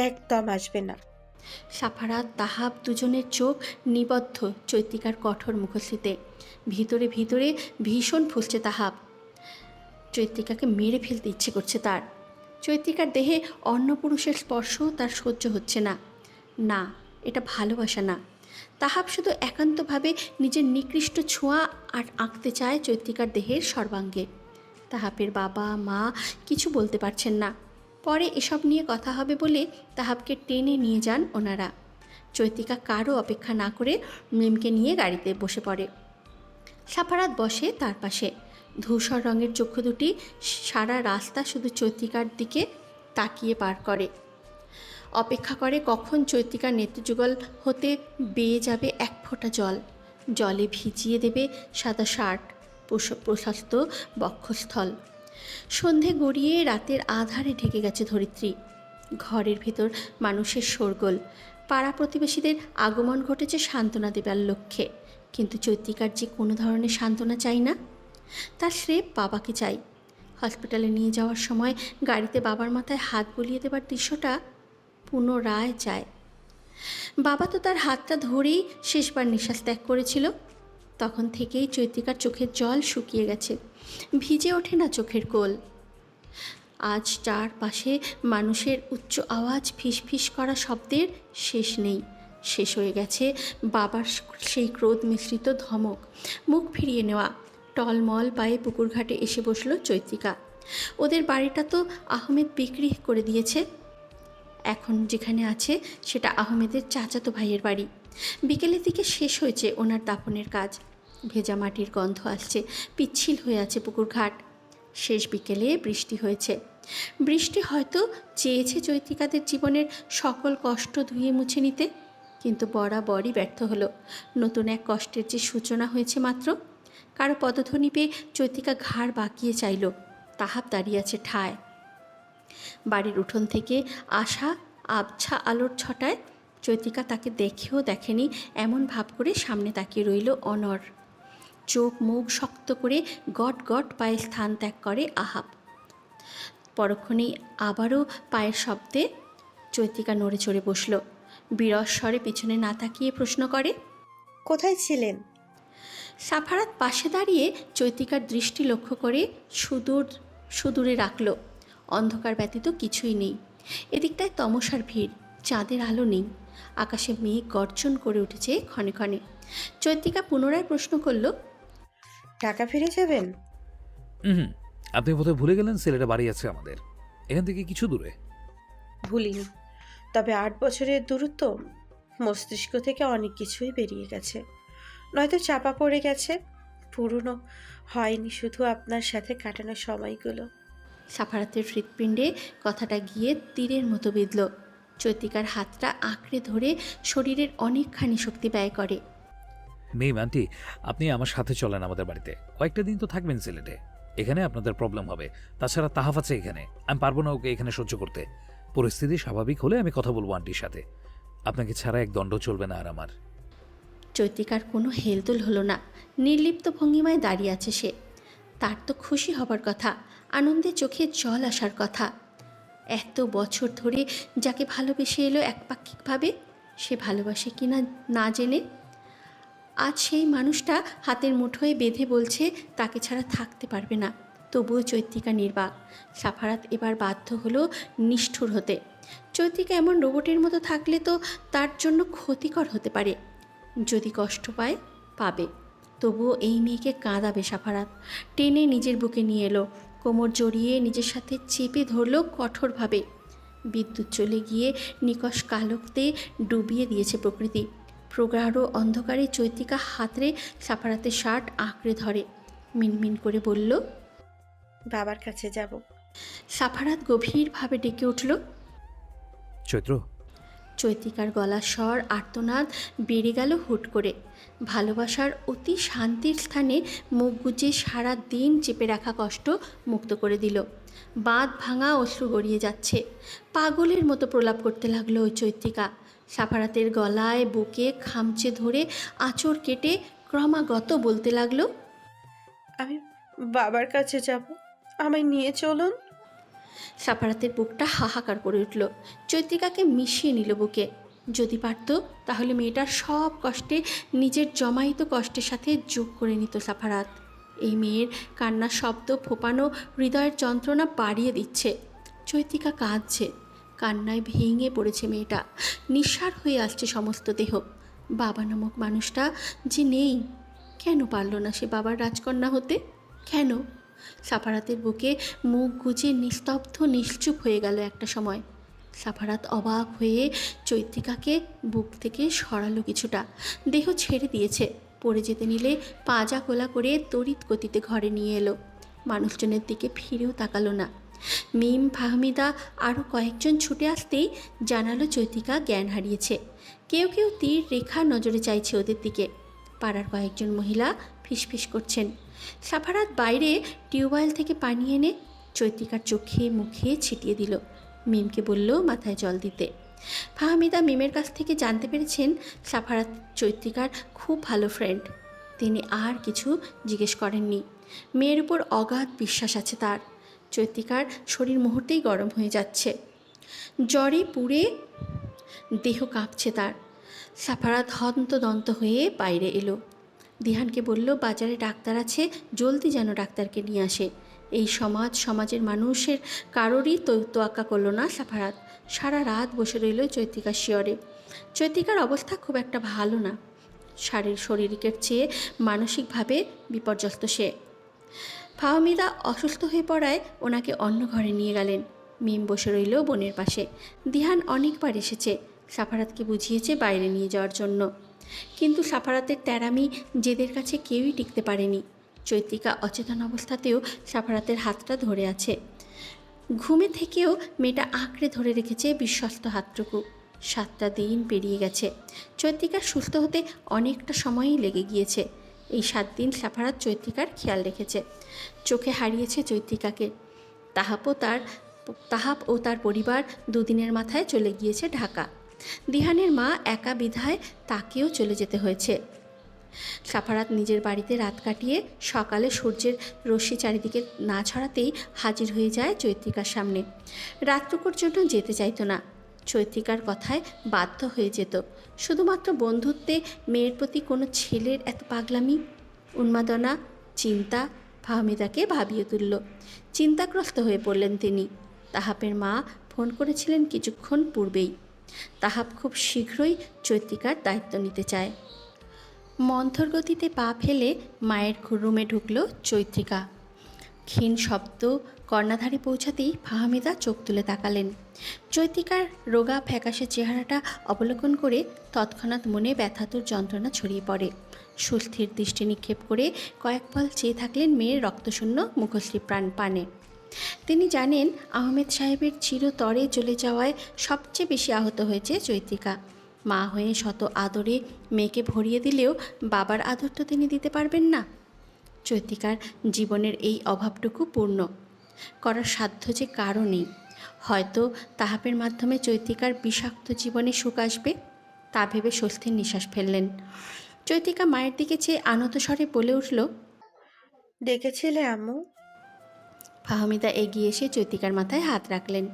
একদম আসবেন না। সাফারাত তাহাব দুজনের চোখ নিবদ্ধ চৈত্রিকার কঠোর মুখশ্রীতে। ভিতরে ভিতরে ভীষণ ফুসছে তাহাব। চৈত্রিকাকে মেরে ফেলতে ইচ্ছে করছে তার। চৈত্রিকার দেহে অন্য পুরুষের স্পর্শ তার সহ্য হচ্ছে না। না, এটা ভালোবাসা না। তাহাব শুধু একান্তভাবে নিজের নিকৃষ্ট ছোঁয়া আর আঁকতে চায় চৈত্রিকার দেহের সর্বাঙ্গে। তাহাবের বাবা মা কিছু বলতে পারছেন না। পরে এসব নিয়ে কথা হবে বলে তাহাবকে টেনে নিয়ে যান ওনারা। চৈত্রিকা কারও অপেক্ষা না করে মিমকে নিয়ে গাড়িতে বসে পড়ে। সাফারাত বসে তার পাশে। ধূসর রঙের চক্ষু দুটি সারা রাস্তা শুধু চৈত্রিকার দিকে তাকিয়ে পার করে। অপেক্ষা করে কখন চৈত্রিকার নেত্রযুগল হতে বেয়ে যাবে এক ফোঁটা জল। জলে ভিজিয়ে দেবে সাদা শার্ট, প্রশস্ত বক্ষস্থল। সন্ধে গড়িয়ে রাতের আধারে ঢেকে গেছে ধরিত্রী। ঘরের ভেতর মানুষের শোরগোল। পাড়া প্রতিবেশীদের আগমন ঘটেছে সান্ত্বনা দেবার লক্ষ্যে। কিন্তু চৈত্রিকার যে কোনো ধরনের সান্ত্বনা চাই না। তার স্রেফ বাবাকে চাই। হসপিটালে নিয়ে যাওয়ার সময় গাড়িতে বাবার মাথায় হাত বুলিয়ে দেবার দৃশ্যটা পুনরায় চায়। বাবা তো তার হাতটা ধরেই শেষবার নিঃশ্বাস ত্যাগ করেছিল। তখন থেকেই চৈত্রিকার চোখের জল শুকিয়ে গেছে, ভিজে ওঠে না চোখের কোল। আজ চারপাশে মানুষের উচ্চ আওয়াজ, ফিসফিস করা শব্দের শেষ নেই। শেষ হয়ে গেছে বাবার সেই ক্রোধ মিশ্রিত ধমক। মুখ ফিরিয়ে নেওয়া। টলমল পায়ে পুকুরঘাটে এসে বসল চৈত্রিকা। ওদের বাড়িটা তো আহমেদ বিক্রি করে দিয়েছে। এখন যেখানে আছে সেটা আহমেদের চাচাতো ভাইয়ের বাড়ি। বিকেলের দিকে শেষ হয়েছে ওনার দাফনের কাজ। ভেজা মাটির গন্ধ আসছে, পিচ্ছিল হয়ে আছে পুকুরঘাট। শেষ বিকেলে বৃষ্টি হয়েছে। বৃষ্টি হয়তো চেয়েছে চৈত্রিকাদের জীবনের সকল কষ্ট ধুয়ে মুছে নিতে, কিন্তু বরাবরই ব্যর্থ হলো। নতুন এক কষ্টের যে সূচনা হয়েছে মাত্র। কারো পদধ্বনি পেয়ে চৈত্রিকা ঘাড় বাঁকিয়ে চাইল। তাহাব দাঁড়িয়ে আছে ঠায়। বাড়ির উঠোন থেকে আসা আবছা আলোর ছটায় চৈত্রিকা তাকে দেখেও দেখেনি এমন ভাব করে সামনে তাকিয়ে রইল অনর। চোখ মুখ শক্ত করে গট গট পায়ে স্থান ত্যাগ করে আহাব। পরক্ষণেই আবারও পায়ের শব্দে চৈত্রিকা নড়ে চড়ে বসল। বিরস স্বরে পিছনে না তাকিয়ে প্রশ্ন করে, কোথায় ছিলেন? সাফারাত পাশে দাঁড়িয়ে চৈত্রিকার দৃষ্টি লক্ষ্য করে সুদূরে রাখল। অন্ধকার ব্যতীত কিছুই নেই। এদিকটায় তমসার ভিড়, চাঁদের আলো নেই। আকাশে মেঘ গর্জন করে উঠেছে ক্ষণে ক্ষণে। চৈত্রিকা পুনরায় প্রশ্ন করল, ঢাকা ফিরে যাবেন? হুম, আপনি বোধহয় ভুলে গেলেন ছেলেটা বাড়ি আছে আমাদের এখান থেকে কিছু দূরে। ভুলিনি, তবে 8 বছরের দূরত্ব মস্তিষ্ক থেকে অনেক কিছুই বেরিয়ে গেছে, নয়তো চাপা পড়ে গেছে। পুরনো হয়নি শুধু আপনার সাথে কাটানো সময়গুলো। সাফারাতের হৃৎপিণ্ডে কথাটা গিয়ে তীরের মতো বিঁধল। চৈত্রিকার হাতটা আঁকড়ে ধরে শরীরের অনেকখানি শক্তি ব্যয় করে। মেয়ে আন্টি, আপনি আমার সাথে চলেন আমাদের বাড়িতে। কয়েকটা দিন তো থাকবেন সিলেটে। এখানে আপনাদের প্রবলেম হবে। তাছাড়া তাহাফ আছে এখানে, আমি পারবো না ওকে এখানে সহ্য করতে। পরিস্থিতি স্বাভাবিক হলে আমি কথা বলবো আন্টির সাথে। আপনাকে ছাড়া এক দণ্ড চলবে না আর আমার। চৈত্রিকার কোনো হেলদোল হলো না। নির্লিপ্ত ভঙ্গিমায় দাঁড়িয়ে আছে সে। তার তো খুশি হবার কথা, আনন্দে চোখে জল আসার কথা। এত বছর ধরে যাকে ভালোবেসে এলো একপাক্ষিকভাবে, সে ভালোবাসে কি না না জেনে আজ সেই মানুষটা হাতের মুঠোয় বেঁধে বলছে তাকে ছাড়া থাকতে পারবে না। তবুও চৈত্রিকা নির্বাক। সাফারাত এবার বাধ্য হলো নিষ্ঠুর হতে। চৈত্রিকা এমন রোবটের মতো থাকলে তো তার জন্য ক্ষতিকর হতে পারে। যদি কষ্ট পায়, পাবে। তবুও এই মেয়েকে কাঁদাবে সাফারাত। টেনে নিজের বুকে নিয়ে এলো, কোমর জড়িয়ে নিজের সাথে চেপে ধরল কঠোরভাবে। বিদ্যুৎ চলে গিয়ে নিকষ কালকতে ডুবিয়ে দিয়েছে প্রকৃতি। প্রগাঢ় অন্ধকারে চৈত্রিকা হাতরে সাফারাতের শার্ট আঁকড়ে ধরে, মিনমিন করে বলল, বাবার কাছে যাব। সাফারাত গভীরভাবে ডেকে উঠল। চৈত্র। চৈত্রিকার গলার স্বর আর্তনাদ বেড়ে গেল হুট করে। ভালোবাসার অতি শান্তির স্থানে মুখ গুজে সারা দিন চেপে রাখা কষ্ট মুক্ত করে দিল। বাঁধ ভাঙা অশ্রু গড়িয়ে যাচ্ছে। পাগলের মতো প্রলাপ করতে লাগলো ওই চৈত্রিকা। সাফারাতের গলায় বুকে খামচে ধরে আঁচড় কেটে ক্রমাগত বলতে লাগলো, আমি বাবার কাছে যাব, আমায় নিয়ে চলুন। সাফারাতের বুকটা হাহাকার করে উঠল। চৈত্রিকাকে মিশিয়ে নিল বুকে। যদি পারত তাহলে মেয়েটার সব কষ্টে নিজের জমায়িত কষ্টের সাথে যোগ করে নিত সাফারাত। এই মেয়ের কান্নার শব্দ ফোপানো হৃদয়ের যন্ত্রণা বাড়িয়ে দিচ্ছে। চৈত্রিকা কাঁদছে, কান্নায় ভেঙে পড়েছে মেয়েটা। নিঃসার হয়ে আসছে সমস্ত দেহ। বাবা নামক মানুষটা যে নেই, কেন পারল না সে বাবার রাজকন্যা হতে? কেন? সাফারাতের বুকে মুখ গুজে নিস্তব্ধ নিশ্চুপ হয়ে গেল একটা সময়। সাফারাত অবাক হয়ে চৈত্রিকাকে বুক থেকে সরালো কিছুটা, দেহ ছেড়ে দিয়েছে। পড়ে যেতে নিলে পাজা কোলা করে তড়িৎ গতিতে ঘরে নিয়ে এলো। মানুষজনের দিকে ফিরেও তাকালো না। মিম, ফাহমিদা আরও কয়েকজন ছুটে আসতেই জানালো চৈত্রিকা জ্ঞান হারিয়েছে। কেউ কেউ তীর রেখা নজরে চাইছে ওদের দিকে। পাড়ার কয়েকজন মহিলা ফিসফিস করছেন। সাফারাত বাইরে টিউবওয়েল থেকে পানি এনে চৈত্রিকার চোখে মুখে ছিটিয়ে দিল। মিমকে বলল মাথায় জল দিতে। ফাহমিদা মিমের কাছ থেকে জানতে পেরেছেন সাফারাত চৈত্রিকার খুব ভালো ফ্রেন্ড। তিনি আর কিছু জিজ্ঞেস করেননি। মেয়ের উপর অগাধ বিশ্বাস আছে তার। চৈত্রিকার শরীর মুহূর্তেই গরম হয়ে যাচ্ছে, জ্বরে পুড়ে দেহ কাঁপছে তার। সাফারাত হন্তদন্ত হয়ে বাইরে এলো। দিহানকে বলল বাজারে ডাক্তার আছে, জলদি যেন ডাক্তারকে নিয়ে আসে। এই সমাজের মানুষের কারোরই তোয়াক্কা করলো না সাফারাত। সারা রাত বসে রইল চৈত্রিকার শিয়রে। চৈত্রিকার অবস্থা খুব একটা ভালো না। শারীরিকের চেয়ে মানসিকভাবে বিপর্যস্ত সে। ফাহমিদা অসুস্থ হয়ে পড়ায় ওনাকে অন্য ঘরে নিয়ে গেলেন। মিম বসে রইল বোনের পাশে। দিহান অনেকবার এসেছে, সাফারাতকে বুঝিয়েছে বাইরে নিয়ে যাওয়ার জন্য, কিন্তু সাফারাতের তেরামি জেদের কাছে কেউই টিকতে পারেনি। চৈত্রিকা অচেতন অবস্থাতেও সাফারাতের হাতটা ধরে আছে। ঘুমে থেকেও মেয়েটা আঁকড়ে ধরে রেখেছে বিশ্বস্ত হাতটুকু। 7টা দিন পেরিয়ে গেছে। চৈত্রিকার সুস্থ হতে অনেকটা সময়ই লেগে গিয়েছে। এই 7 দিন সাফারাত চৈত্রিকার খেয়াল রেখেছে। চোখে হারিয়েছে চৈত্রিকাকে। তাহাপ ও তার পরিবার দুদিনের মাথায় চলে গিয়েছে ঢাকা। দিহানের মা একা বিধায় তাকেও চলে যেতে হয়েছে। সাফারাত নিজের বাড়িতে রাত কাটিয়ে সকালে সূর্যের রশ্মি চারিদিকে না ছড়াতেই হাজির হয়ে যায় চৈত্রিকার সামনে। রাতটুকুর জন্য যেতে চাইতো না। চৈত্রিকার কথায় বাধ্য হয়ে যেত। শুধুমাত্র বন্ধুত্বে মেয়ের প্রতি কোনো ছেলের এত পাগলামি, উন্মাদনা, চিন্তা ফাহমিদাকে ভাবিয়ে তুলল। চিন্তাগ্রস্ত হয়ে পড়লেন তিনি। তাহাপের মা ফোন করেছিলেন কিছুক্ষণ পূর্বেই। তাহাপ খুব শীঘ্রই চৈত্রিকার দায়িত্ব নিতে চায়। মন্থর গতিতে পা ফেলে মায়ের রুমে ঢুকল চৈত্রিকা। ক্ষীণ শব্দ কর্ণাধারে পৌঁছাতেই ফাহমিদা চোখ তুলে তাকালেন। চৈত্রিকার রোগা ফ্যাকাশে চেহারাটা অবলোকন করে তৎক্ষণাৎ মনে ব্যথাতুর যন্ত্রণা ছড়িয়ে পড়ে। সুস্থির দৃষ্টি নিক্ষেপ করে কয়েক পল চেয়ে থাকলেন মেয়ের রক্তশূন্য মুখশ্রী পানে। তিনি জানেন আহমেদ সাহেবের চিরতরে চলে যাওয়ায় সবচেয়ে বেশি আহত হয়েছে চৈত্রিকা। মা হয়ে শত আদরে মেয়েকে ভরিয়ে দিলেও বাবার আদর তো তিনি দিতে পারবেন না। চৈত্রিকার জীবনের এই অভাবটুকু পূর্ণ করার সাধ্য যে কারও নেই। হয়তো তাহাপের মাধ্যমে চৈত্রিকার বিষাক্ত জীবনে সুখ আসবে, তা ভেবে স্বস্তির নিঃশ্বাস ফেললেন। চৈত্রিকা মায়ের দিকে চেয়ে আনত স্বরে বলে উঠল, ডেকেছিলে আম্মু? ফাহমিদা এগিয়ে এসে চৈত্রিকার মাথায় হাত রাখলেন।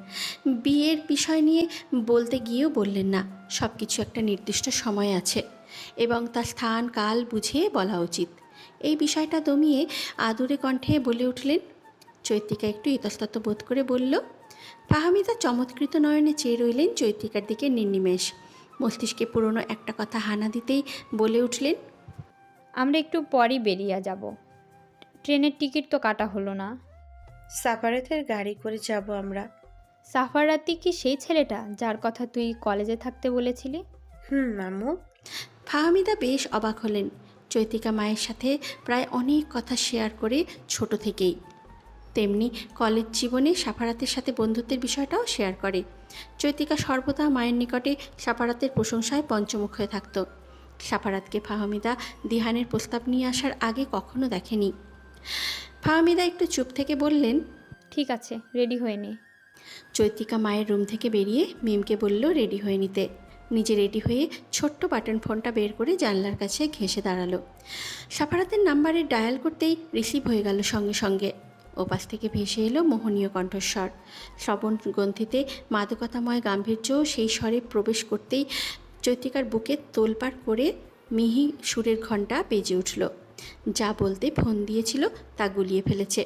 বিয়ের বিষয় নিয়ে বলতে গিয়েও বললেন না। সব কিছু একটা নির্দিষ্ট সময় আছে এবং তার স্থান কাল বুঝে বলা উচিত। এই বিষয়টা দমিয়ে আদুরে কণ্ঠে বলে উঠলেন। চৈত্রিকা একটু ইতস্তত বোধ করে বলল। ফাহমিদা চমৎকৃত নয়নে চেয়ে রইলেন চৈত্রিকার দিকে নির্নিমেষ। মস্তিষ্কে পুরনো একটা কথা হানা দিতেই বলে উঠলেন, আমরা একটু পরই বেরিয়ে যাব। ট্রেনের টিকিট তো কাটা হলো না। সাফারাতের গাড়ি করে যাব আমরা। সাফারাতি কি সেই ছেলেটা যার কথা তুই কলেজে থাকতে বলেছিলি? আম্মু। ফাহমিদা বেশ অবাক হলেন। চৈত্রিকা মায়ের সাথে প্রায় অনেক কথা শেয়ার করে ছোট থেকেই, তেমনি কলেজ জীবনে সাফারাতের সাথে বন্ধুত্বের বিষয়টাও শেয়ার করে। চৈত্রিকা সর্বদা মায়ের নিকটে সাফারাতের প্রশংসায় পঞ্চমুখ হয়ে থাকত। সাফারাতকে ফাহমিদা দিহানের প্রস্তাব নিয়ে আসার আগে কখনো দেখেনি। ফাহমিদা একটু চুপ থেকে বললেন, ঠিক আছে, রেডি হয়ে নে। চৈত্রিকা মায়ের রুম থেকে বেরিয়ে মিমকে বলল রেডি হয়ে নিতে। নিজে রেডি হয়ে ছোট্ট বাটন ফোনটা বের করে জানলার কাছে ঘেঁষে দাঁড়ালো। সাফারাতের নাম্বারে ডায়াল করতেই রিসিভ হয়ে গেল সঙ্গে সঙ্গে। ওপাশ থেকে ভেসে এলো মোহনীয় কণ্ঠস্বর। শ্রবণ গ্রন্থিতে মাদকতাময় গাম্ভীর্য সেই স্বরে প্রবেশ করতেই চৈত্রিকার বুকে তোলপাড় করে মিহি সুরের ঘণ্টা বেজে উঠল। যা বলতে ফোন দিয়েছিল তা গুলিয়ে ফেলেছে।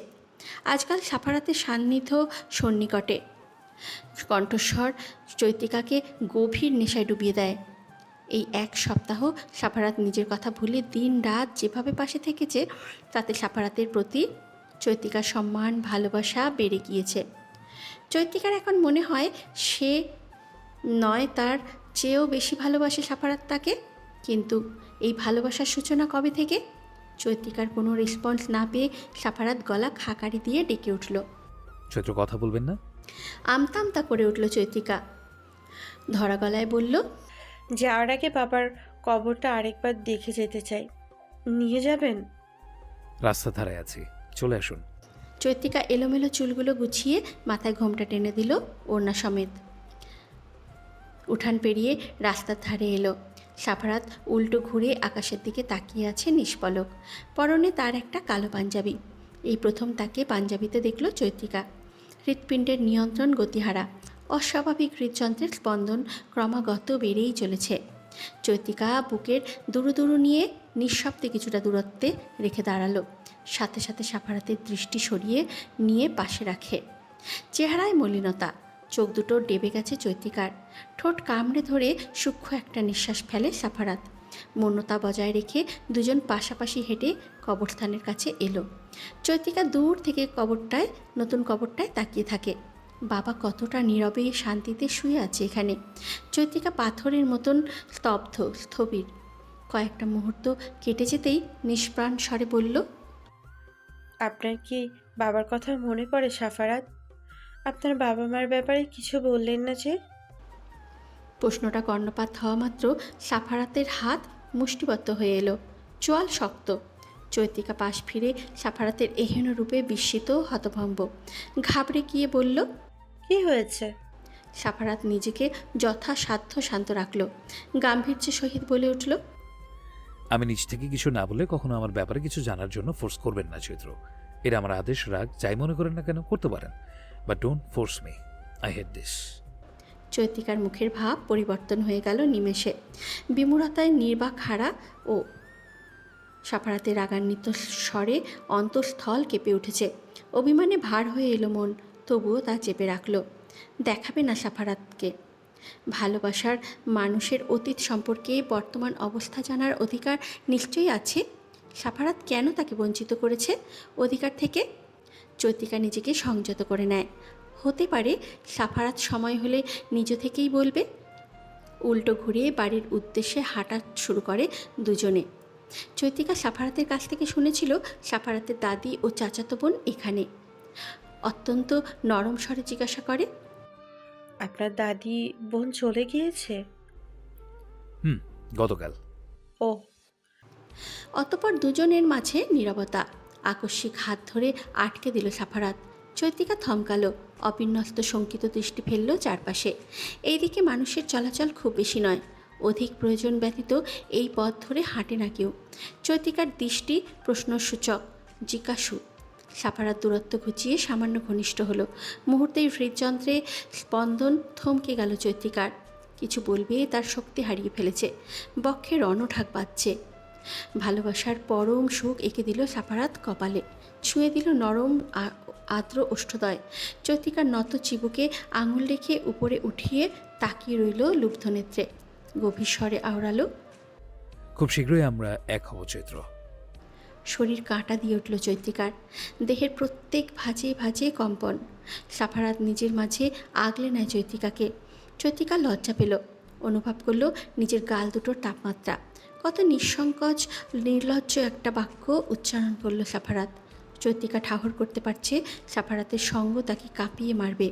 আজকাল সাফারাতের সান্নিধ্য সন্নিকটে। কণ্ঠস্বর চৈত্রিকাকে গভীর নেশায় ডুবিয়ে দেয়। এই এক সপ্তাহ সাফারাত নিজের কথা ভুলে দিন রাত যেভাবে পাশে থেকেছে তাতে সাফারাতের প্রতি চৈত্রিকার সম্মান ভালোবাসা বেড়ে গিয়েছে। চৈত্রিকার এখন মনে হয় সে নয় তার চেয়েও বেশি ভালোবাসে সাফারাত তাকে। কিন্তু এই ভালোবাসার সূচনা কবে থেকে? চৈত্রিকার কোনো রেসপন্স না পেয়ে সাফারাত গলা খাকারি দিয়ে ডেকে উঠল। চৈত্র কথা বলবেন না? আমতা আমতা করে উঠল চৈত্রিকা, ধরা গলায় বলল, যাওয়ার আগে বাবার কবরটা আরেকবার দেখে যেতে চাই। নিয়ে যাবেন? রাস্তা ধারে আছি, চলে আসুন। চৈত্রিকা এলোমেলো চুলগুলো গুছিয়ে মাথায় ঘোমটা টেনে দিল ওড়না সমেত। উঠান পেরিয়ে রাস্তার ধারে এলো। সাফারাত উল্টো ঘুরে আকাশের দিকে তাকিয়ে আছে নিষ্পলক। পরনে তার একটা কালো পাঞ্জাবি। এই প্রথম তাকে পাঞ্জাবিতে দেখল চৈত্রিকা। হৃৎপিণ্ডের নিয়ন্ত্রণ গতিহারা, অস্বাভাবিক হৃদযন্ত্রের স্পন্দন ক্রমাগত বেড়েই চলেছে। চৈত্রিকা বুকের দুরু দুরু নিয়ে নিঃশব্দে কিছুটা দূরত্বে রেখে দাঁড়ালো। সাথে সাথে সাফারাতের দৃষ্টি সরিয়ে নিয়ে পাশে রাখে। চেহারায় মলিনতা, চোখ দুটো ডেবে গেছে চৈত্রিকার। ঠোঁট কামড়ে ধরে সূক্ষ্ম একটা নিঃশ্বাস ফেলে সাফারাত। মৌনতা বজায় রেখে দুজন পাশাপাশি হেঁটে কবরস্থানের কাছে এলো। চৈত্রিকা দূর থেকে নতুন কবরটায় তাকিয়ে থাকে। বাবা কতটা নীরবে শান্তিতে শুয়ে আছে এখানে। চৈত্রিকা পাথরের মতন স্থবির। কয়েকটা মুহূর্ত কেটে যেতেই নিষ্প্রাণ স্বরে বলল, আপনার কি বাবার কথা মনে পড়ে সাফারাত? আপনার বাবা মার ব্যাপারে কিছু বললেন না যে? প্রশ্নটা কর্ণপাত হওয়া মাত্র সাফারাতের হাত মুষ্টিবদ্ধ হয়ে এলো, চোয়াল শক্ত। চৈত্রিকা পাশ ফিরে সাফারাতের এহেন রূপে বিস্মিত হতভম্ব। ঘাবড়ে গিয়ে বলল, কি হয়েছে? সাফারাত নিজেকে যথাসাধ্য শান্ত রাখল। গাম্ভীর্যের সহিত বলে উঠল, আমি নিজ থেকে কিছু না বলে কখনো আমার ব্যাপারে কিছু জানার জন্য ফোর্স করবেন না চৈত্র। এটা আমার আদেশ, রাগ যাই মনে করেন না কেন করতে পারেন, but don't force me, I hate this. চৈত্রিকার মুখের ভাব পরিবর্তন হয়ে গেল নিমেষে। বিমূঢ়তায় নির্বাক হারা ও সাফারাতের রাগান্বিত স্বরে অন্তঃস্থল কেঁপে উঠেছে। অভিমানে ভার হয়ে এলো মন, তবুও তা চেপে রাখল। দেখাবে না সাফারাতকে। ভালোবাসার মানুষের অতীত সম্পর্কে বর্তমান অবস্থা জানার অধিকার নিশ্চয়ই আছে। সাফারাত কেন তাকে বঞ্চিত করেছে অধিকার থেকে? চৈত্রিকা নিজেকে সংযত করে নেয়। হতে পারে সাফারাত সময় হলে নিজ থেকেই বলবে। উল্টো ঘুরে বাড়ির উদ্দেশ্যে হাঁটা শুরু করে দুজনে। চৈত্রিকা সাফারাতের কাছ থেকে শুনেছিল সাফারাতের দাদি ও চাচাতো বোন এখানে। অত্যন্ত নরম স্বরে জিজ্ঞাসা করে, আপনার দাদি বোন চলে গিয়েছে? গতকাল। ও। অতঃপর দুজনের মাঝে নীরবতা। আকস্মিক হাত ধরে আটকে দিল সাফারাত। চৈত্রিকা থমকালো, অবিন্যস্ত শঙ্কিত দৃষ্টি ফেলল চারপাশে। এইদিকে মানুষের চলাচল খুব বেশি নয়। অধিক প্রয়োজন ব্যতীত এই পথ ধরে হাঁটে না কেউ। চৈত্রিকার দৃষ্টি প্রশ্নসূচক, জিজ্ঞাসু। সাফারাত দূরত্ব ঘুচিয়ে সামান্য ঘনিষ্ঠ হলো। মুহূর্তেই হৃদযন্ত্রে স্পন্দন থমকে গেল চৈত্রিকার। কিছু বলবে তার শক্তি হারিয়ে ফেলেছে। বক্ষে রণঢাক বাজছে। ভালোবাসার পরম সুখ এঁকে দিল সাফারাত কপালে, ছুঁয়ে দিল নরম আর্দ্র ওষ্ঠদয়। চৈত্রিকার নত চিবুকে আঙুল রেখে উপরে উঠিয়ে তাকিয়ে রইল লুব্ধ নেত্রে। গভীর স্বরে আওড়ালো, খুব শীঘ্রই আমরা এক হব চৈত্র। শরীর কাঁটা দিয়ে উঠল চৈত্রিকার। দেহের প্রত্যেক ভাঁজে ভাঁজে কম্পন। সাফারাত নিজের মাঝে আগলে নেয় চৈত্রিকাকে। চৈত্রিকা লজ্জা পেল, অনুভব করল নিজের গাল দুটোর তাপমাত্রা। কত নিঃসংকোচ নির্লজ্জ একটা বাক্য উচ্চারণ করল সাফারাত। চৈত্রিকা ঠাহর করতে পারছে সাফারাতের সঙ্গ তাকে কাঁপিয়ে মারবে।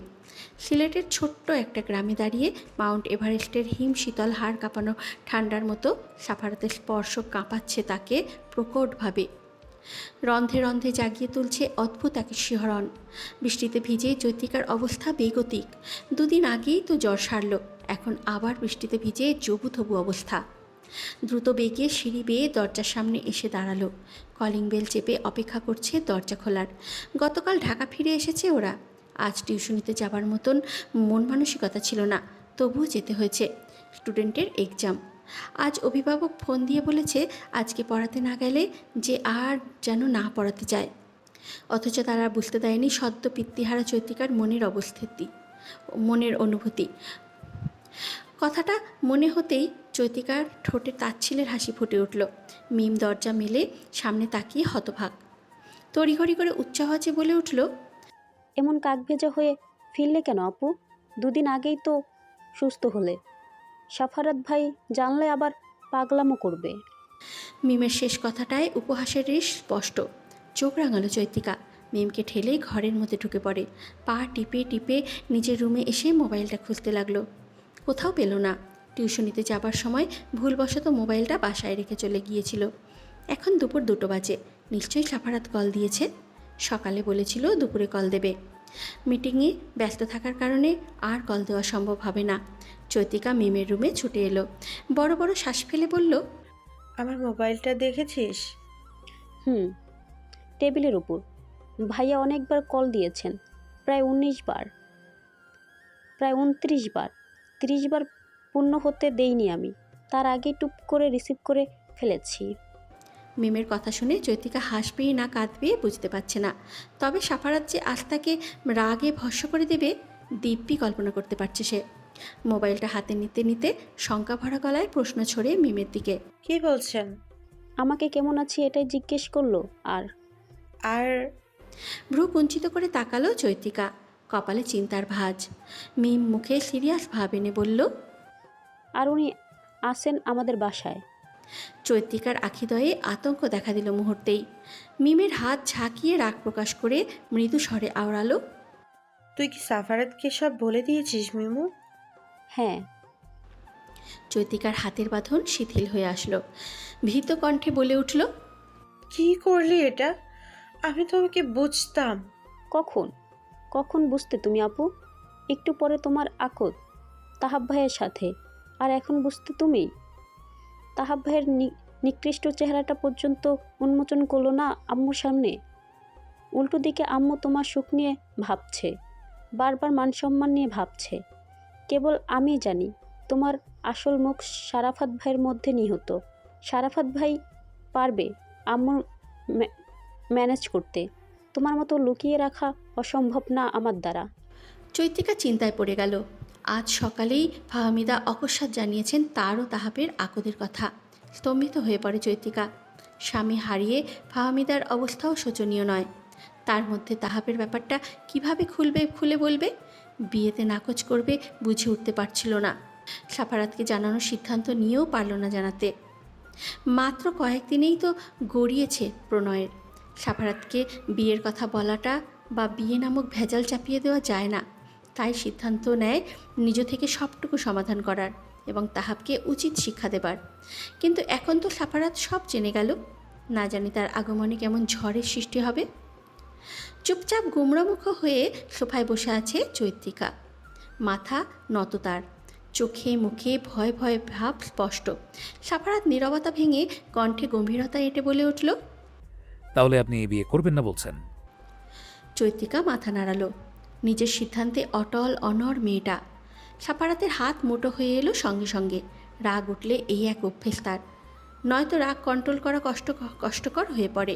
সিলেটের ছোট্ট একটা গ্রামে দাঁড়িয়ে মাউন্ট এভারেস্টের হিম শীতল হাড় কাঁপানো ঠান্ডার মতো সাফারাতের স্পর্শ কাঁপাচ্ছে তাকে প্রকটভাবে। রন্ধে রন্ধে জাগিয়ে তুলছে অদ্ভুত এক শিহরণ। বৃষ্টিতে ভিজে চৈত্রিকার অবস্থা বেগতিক। দুদিন আগেই তো জ্বর সারল, এখন আবার বৃষ্টিতে ভিজে জবুথবু অবস্থা। দ্রুত বেগে সিঁড়ি বেয়ে দরজার সামনে এসে দাঁড়ালো। কলিং বেল চেপে অপেক্ষা করছে দরজা খোলার। গতকাল ঢাকা ফিরে এসেছে ওরা। আজ টিউশনিতে যাবার মতন মন মানসিকতা ছিল না, তবুও যেতে হয়েছে। স্টুডেন্টের এক্সাম। আজ অভিভাবক ফোন দিয়ে বলেছে আজকে পড়াতে না গেলে যে আর যেন না পড়াতে যায়। অথচ তারা বুঝতে দেয়নি সদ্য পিতৃহারা চৈতিকার মনের অনুভূতি। কথাটা মনে হতেই চৈতিকার ঠোঁটে তাচ্ছিলের হাসি ফুটে উঠল। মিম দরজা মেলে সামনে তাকিয়ে হতভাগ। তড়িঘড়ি করে উচ্চাওয়াজে বলে উঠল, এমন কাকভেজা হয়ে ফিরলে কেন আপু? দুদিন আগেই তো সুস্থ হলে। সাফারাত ভাই জানলে আবার পাগলামো করবে। মিমের শেষ কথাটায় উপহাসের রেশ স্পষ্ট। চোখ রাঙালো চৈতিকা। মিমকে ঠেলে ঘরের মধ্যে ঢুকে পড়ে। পা টিপে টিপে নিজের রুমে এসে মোবাইলটা খুঁজতে লাগলো। কোথাও পেল না। টিউশনিতে যাবার সময় ভুলবশত মোবাইলটা বাসায় রেখে চলে গিয়েছিল। এখন দুপুর 2টো বাজে। নিশ্চয়ই সাফারাত কল দিয়েছে। সকালে বলেছিল দুপুরে কল দেবে। মিটিংয়ে ব্যস্ত থাকার কারণে আর কল দেওয়া সম্ভব হবে না। চৈতিকা মিমের রুমে ছুটে এলো। বড় বড় শ্বাস ফেলে বলল, আমার মোবাইলটা দেখেছিস? টেবিলের উপর। ভাইয়া অনেকবার কল দিয়েছেন, প্রায় 19 বার, প্রায় 29 বার। 30 বার পূর্ণ হতে দেইনি আমি, তার আগে টুপ করে রিসিভ করে ফেলেছি। মিমের কথা শুনে চৈতিকা হাসবেই না কাঁদবে বুঝতে পারছে না। তবে সাফারাত যে আজ তাকে রাগে ভস্ম করে দেবে দিব্যি কল্পনা করতে পারছে সে। মোবাইলটা হাতে নিতে নিতে শঙ্কা ভরা গলায় প্রশ্ন ছড়ে মিমের দিকে, কি বলছেন? আমাকে কেমন আছি এটাই জিজ্ঞেস করলো। আর ভ্রু কুঞ্চিত করে তাকালো চৈতিকা। কপালে চিন্তার ভাঁজ। মিম মুখে সিরিয়াস ভাব এনে বলল, আর উনি আসেন আমাদের বাসায়। চৈতিকার আখিদয়ে আতঙ্ক দেখা দিল মুহূর্তেই। মিমের হাত ঝাঁকিয়ে রাগ প্রকাশ করে মৃদু স্বরে আওড়ালো, তুই কি সাফারাতকে সব বলে দিয়েছিস মিমু? হ্যাঁ। চৈতিকার হাতের বাঁধন শিথিল হয়ে আসলো। ভীত কণ্ঠে বলে উঠল, কি করলি এটা? আমি তোমাকে বুঝতাম। কখন বুঝতে তুমি আপু? একটু পরে তোমার আকদ তাহাব ভাইয়ের সাথে, আর এখন বুঝতে তুমি? তাহাব ভাইয়ের নিকৃষ্ট চেহারাটা পর্যন্ত উন্মোচন করলো না আম্মুর সামনে। উল্টো দিকে আম্মু তোমার সুখ নিয়ে ভাবছে, বারবার মান সম্মান নিয়ে ভাবছে। কেবল আমি জানি তোমার আসল মুখ শারাফাত ভাইয়ের মধ্যে নিহত। শারাফাত ভাই পারবে আম্মুর ম্যানেজ করতে। তোমার মতো লুকিয়ে রাখা অসম্ভব না আমার দ্বারা। চৈতিকা চিন্তায় পড়ে গেল। আজ সকালেই ফাহমিদা অকস্মাৎ জানিয়েছেন তারও তাহাবের আকদের কথা। স্তম্ভিত হয়ে পড়ে চৈতিকা। স্বামী হারিয়ে ফাহমিদার অবস্থাও শোচনীয় নয়। তার মধ্যে তাহাবের ব্যাপারটা কিভাবে খুলে বলবে? বিয়েতে নাকচ করবে বুঝে উঠতে পারছিল না। সাফারাতকে জানানোর সিদ্ধান্ত নিয়েও পারল না জানাতে। মাত্র কয়েকদিনেই তো গড়িয়েছে প্রণয়ের। সাফারাতকে বিয়ের কথা বলাটা বা বিয়ে নামক ভেজাল চাপিয়ে দেওয়া যায় না। তাই সিদ্ধান্ত নেয় নিজ থেকে সবটুকু সমাধান করার এবং তাহাবকে উচিত শিক্ষা দেবার। কিন্তু এখন তো সাফারাত সব জেনে গেল। না জানি তার আগমনে কেমন ঝড়ের সৃষ্টি হবে। চুপচাপ গুমরামুখ হয়ে সোফায় বসে আছে চৈত্রিকা। মাথা নত তার। চোখে মুখে ভয় ভয় ভাব স্পষ্ট। সাফারাত নীরবতা ভেঙে কণ্ঠে গম্ভীরতা এঁটে বলে উঠল, তাহলে আপনি এই বিয়ে করবেন না বলছেন? চৈত্রিকা মাথা নাড়ালো। নিজের সিদ্ধান্তে অটল অনড় মেয়েটা। সাফারাতের হাত মোটো হয়ে এলো সঙ্গে সঙ্গে। রাগ উঠলে এই এক অভ্যেস তার। নয়তো রাগ কন্ট্রোল করা কষ্টকর হয়ে পড়ে।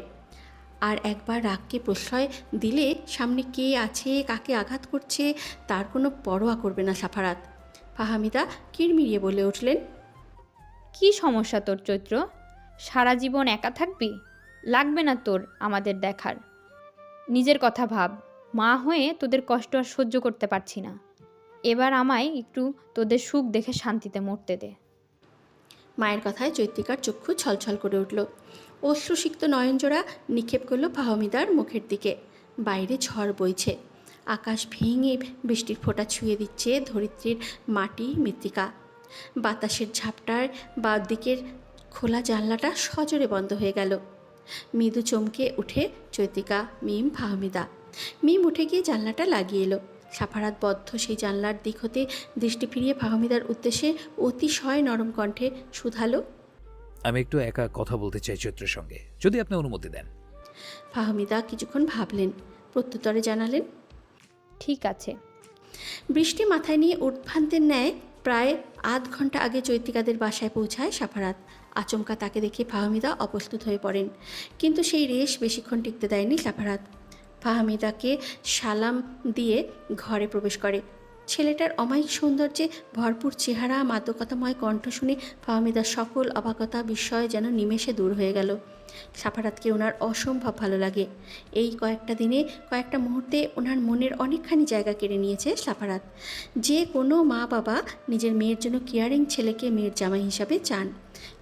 আর একবার রাগকে প্রশ্রয় দিলে সামনে কে আছে, কাকে আঘাত করছে তার কোনো পরোয়া করবে না সাফারাত। ফাহামিদা কিরমিরিয়ে বলে উঠলেন, কি সমস্যা তোর চৈত্র? সারা জীবন একা থাকবি? লাগবে না তোর আমাদের দেখার। নিজের কথা ভাব। মা হয়ে তোদের কষ্ট আর সহ্য করতে পারছি না। এবার আমায় একটু তোদের সুখ দেখে শান্তিতে মরতে দে। মায়ের কথায় চৈত্রিকার চক্ষু ছলছল করে উঠল। অশ্রুসিক্ত নয়নজোড়া নিক্ষেপ করল ফাহমিদার মুখের দিকে। বাইরে ঝড় বইছে। আকাশ ভেঙে বৃষ্টির ফোঁটা ছুঁয়ে দিচ্ছে ধরিত্রীর মাটি মৃত্তিকা। বাতাসের ঝাপটার বাঁ দিকের খোলা জানলাটা সজোরে বন্ধ হয়ে গেল। মৃদু চমকে উঠে চৈত্রিকা, মিম, ফাহমিদা। মিম উঠে গিয়ে জানলাটা লাগিয়ে এলো। সাফারাত বদ্ধ সেই জানলার দিক হতে দৃষ্টি ফিরিয়ে ফাহমিদার উদ্দেশ্যে অতিশয় নরম কণ্ঠে শুধালো। আমি একটু একা কথা বলতে চাই চৈত্রের সঙ্গে, যদি আপনি অনুমতি দেন। ফাহমিদা কিছুক্ষণ ভাবলেন, প্রত্যুত্তরে জানালেন, ঠিক আছে। বৃষ্টি মাথায় নিয়ে উদ্ভ্রান্তের ন্যায় প্রায় আধ ঘন্টা আগে চৈত্রিকাদের বাসায় পৌঁছায় সাফারাত। আচমকা তাকে দেখে ফাহমিদা অপ্রস্তুত হয়ে পড়েন, কিন্তু সেই রেশ বেশিক্ষণ টিকতে দেয়নি সাফারাত। ফাহমিদাকে সালাম দিয়ে ঘরে প্রবেশ করে। ছেলেটার অমায়িক সৌন্দর্যে ভরপুর চেহারা, মাদকতাময় কণ্ঠ শুনে ফাহমিদার সকল অবাকতা বিস্ময় যেন নিমেষে দূর হয়ে গেল। সাফারাতকে ওনার অসম্ভব ভালো লাগে। এই কয়েকটা দিনে, কয়েকটা মুহূর্তে ওনার মনের অনেকখানি জায়গা কেড়ে নিয়েছে সাফারাত। যে কোনো মা বাবা নিজের মেয়ের জন্য কেয়ারিং ছেলেকে মেয়ের জামাই হিসাবে চান।